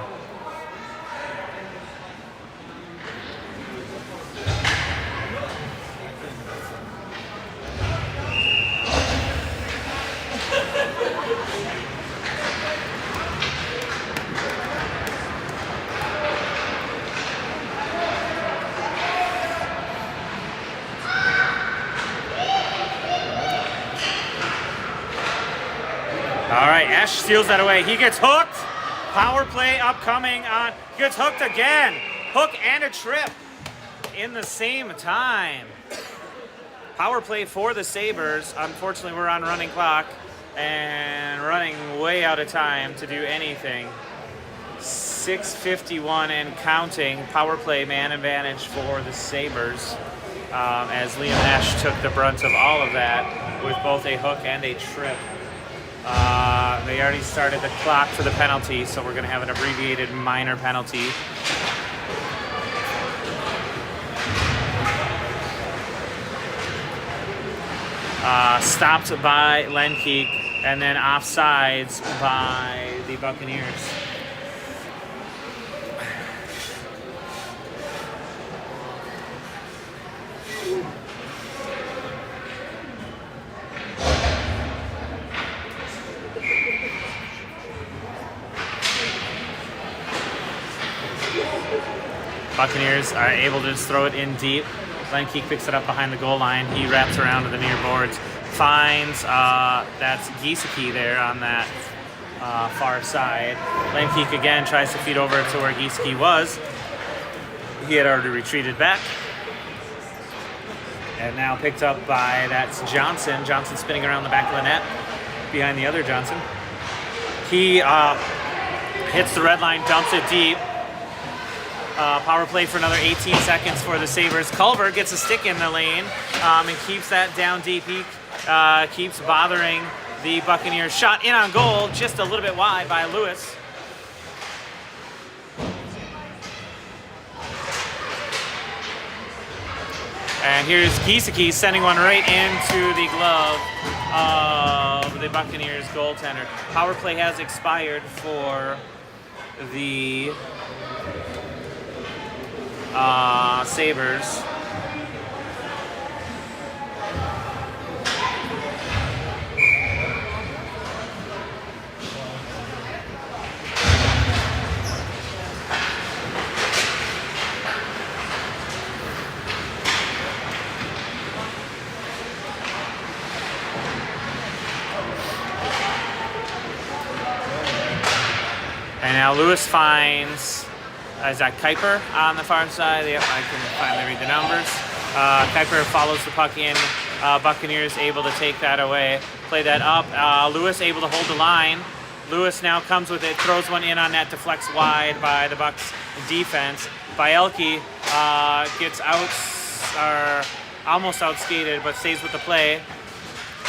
All right, Ash steals that away. He gets hooked. Power play upcoming on. Gets hooked again. Hook and a trip in the same time. Power play for the Sabres. Unfortunately, we're on running clock and running way out of time to do anything. 6:51 and counting. Power play man advantage for the Sabres as Liam Ash took the brunt of all of that with both a hook and a trip. They already started the clock for the penalty, so we're going to have an abbreviated minor penalty. Stopped by Lenkeek, and then offsides by the Buccaneers. Buccaneers are able to just throw it in deep. Lenkeek picks it up behind the goal line. He wraps around to the near boards. Finds, that's Giesecke there on that far side. Lenkeek again tries to feed over to where Giesecke was. He had already retreated back. And now picked up by, that's Johnson. Johnson spinning around the back of the net behind the other Johnson. He hits the red line, dumps it deep. Power play for another 18 seconds for the Sabres. Culver gets a stick in the lane and keeps that down deep. He keeps bothering the Buccaneers. Shot in on goal, just a little bit wide by Lewis. And here's Giesecke sending one right into the glove of the Buccaneers goaltender. Power play has expired for the Sabres. And now Lewis finds, is that Kuiper on the far side? Yep, I can finally read the numbers. Kuiper follows the puck in. Buccaneers able to take that away. Play that up. Lewis able to hold the line. Lewis now comes with it, throws one in on net, deflects wide by the Bucks defense. Bielke gets out, or almost outskated, but stays with the play.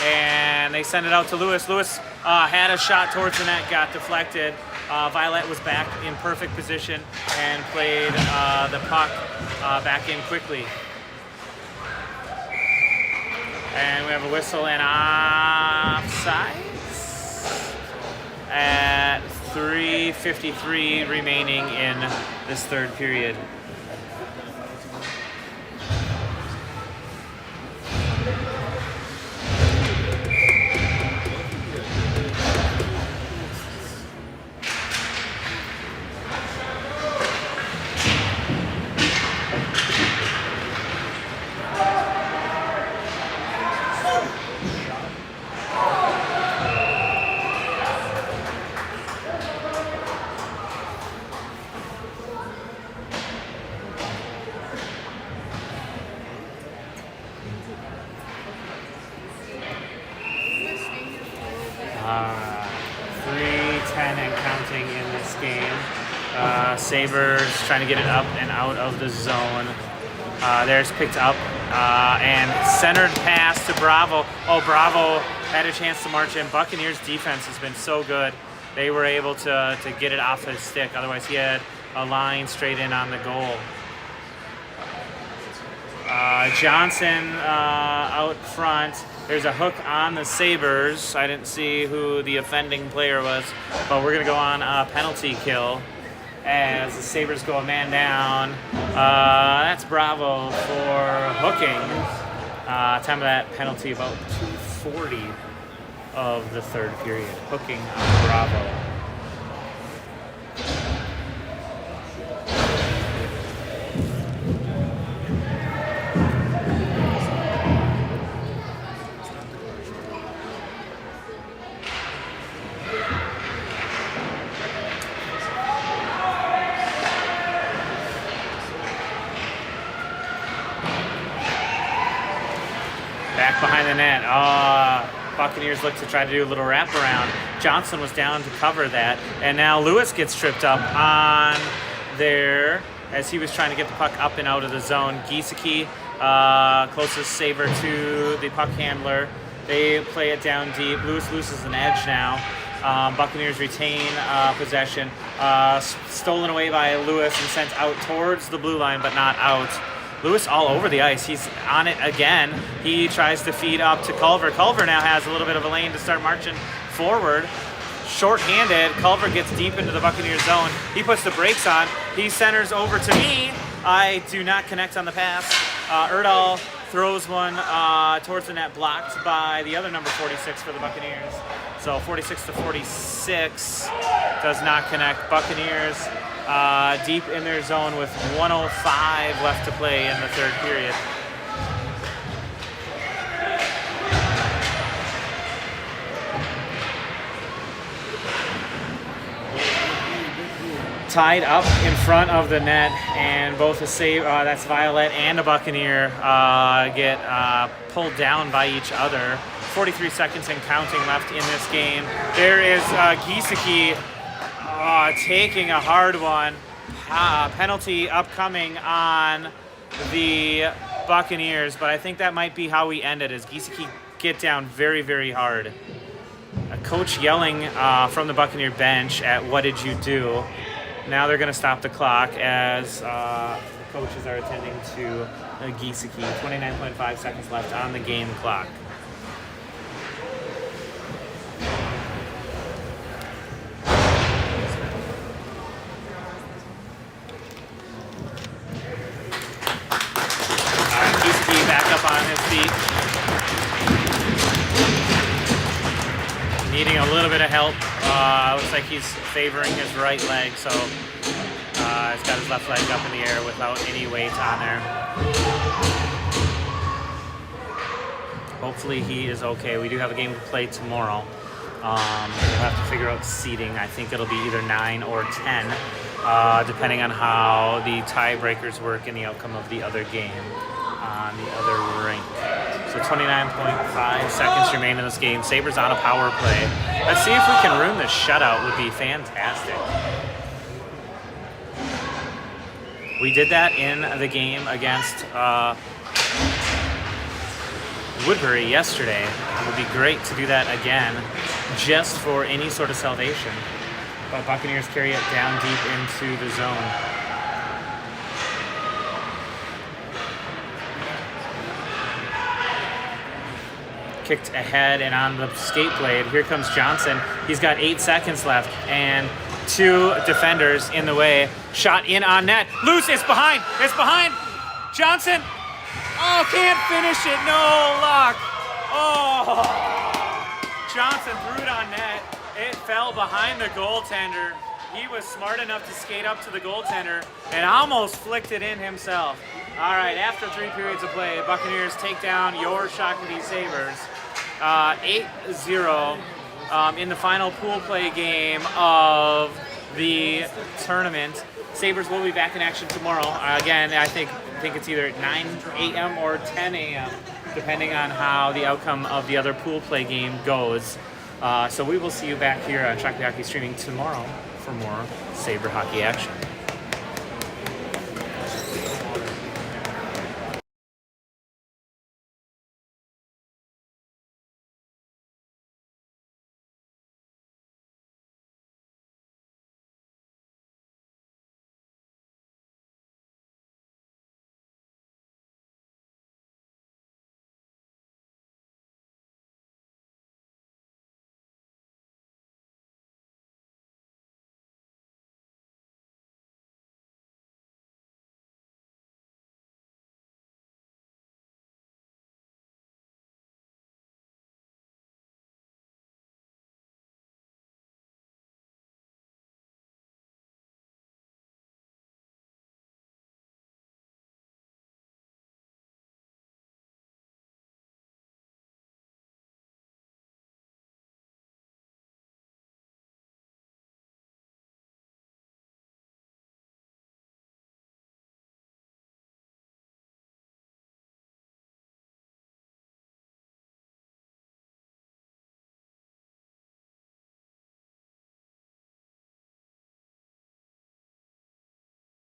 And they send it out to Lewis. Lewis had a shot towards the net, got deflected. Violet was back in perfect position and played the puck back in quickly. And we have a whistle and offsides at 3:53 remaining in this third period. Sabres trying to get it up and out of the zone. There's picked up and centered pass to Bravo. Oh, Bravo had a chance to march in. Buccaneers defense has been so good. They were able to get it off his stick. Otherwise, he had a line straight in on the goal. Johnson out front. There's a hook on the Sabres. I didn't see who the offending player was, but we're going to go on a penalty kill as the Sabres go a man down. That's Bravo for hooking. Time of that penalty about 2:40 of the third period. Hooking on Bravo. Behind the net. Buccaneers look to try to do a little wraparound. Johnson was down to cover that. And now Lewis gets tripped up on there as he was trying to get the puck up and out of the zone. Giesecke, closest Sabre to the puck handler. They play it down deep. Lewis loses an edge now. Buccaneers retain possession. Stolen away by Lewis and sent out towards the blue line, but not out. Lewis all over the ice. He's on it again. He tries to feed up to Culver. Culver now has a little bit of a lane to start marching forward. Short-handed, Culver gets deep into the Buccaneers zone. He puts the brakes on. He centers over to me. I do not connect on the pass. Erdahl throws one towards the net, blocked by the other number 46 for the Buccaneers. So 46-46 does not connect. Buccaneers deep in their zone with 1:05 left to play in the third period. Tied up in front of the net, and both a save, that's Violet and a Buccaneer, get pulled down by each other. 43 seconds and counting left in this game. There is Giesecke taking a hard one. Penalty upcoming on the Buccaneers, but I think that might be how we end it, as Giesecke get down very, very hard. A coach yelling from the Buccaneer bench at "What did you do?" Now they're going to stop the clock as the coaches are attending to Giesecke. 29.5 seconds left on the game clock. Giesecke back up on his feet. Needing a little bit of help. Looks like he's favoring his right leg, so he's got his left leg up in the air without any weight on there. Hopefully he is okay. We do have a game to play tomorrow. We'll have to figure out seeding. I think it'll be either 9 or 10, depending on how the tiebreakers work and the outcome of the other game on the other rink. So 29.5 seconds remain in this game. Sabres on a power play. Let's see if we can ruin this shutout. Would be fantastic. We did that in the game against Woodbury yesterday. It would be great to do that again, just for any sort of salvation. But Buccaneers carry it down deep into the zone. Kicked ahead and on the skate blade. Here comes Johnson. He's got 8 seconds left and 2 defenders in the way. Shot in on net. Loose. It's behind. It's behind. Johnson. Oh, can't finish it. No luck. Oh. Johnson threw it on net. It fell behind the goaltender. He was smart enough to skate up to the goaltender and almost flicked it in himself. All right, after 3 periods of play, Buccaneers take down your Shakopee Sabres 8-0 in the final pool play game of the tournament. Sabres will be back in action tomorrow. Again, I think it's either 9 a.m. or 10 a.m., depending on how the outcome of the other pool play game goes. So we will see you back here on Shakopee Hockey Streaming tomorrow for more Sabre hockey action.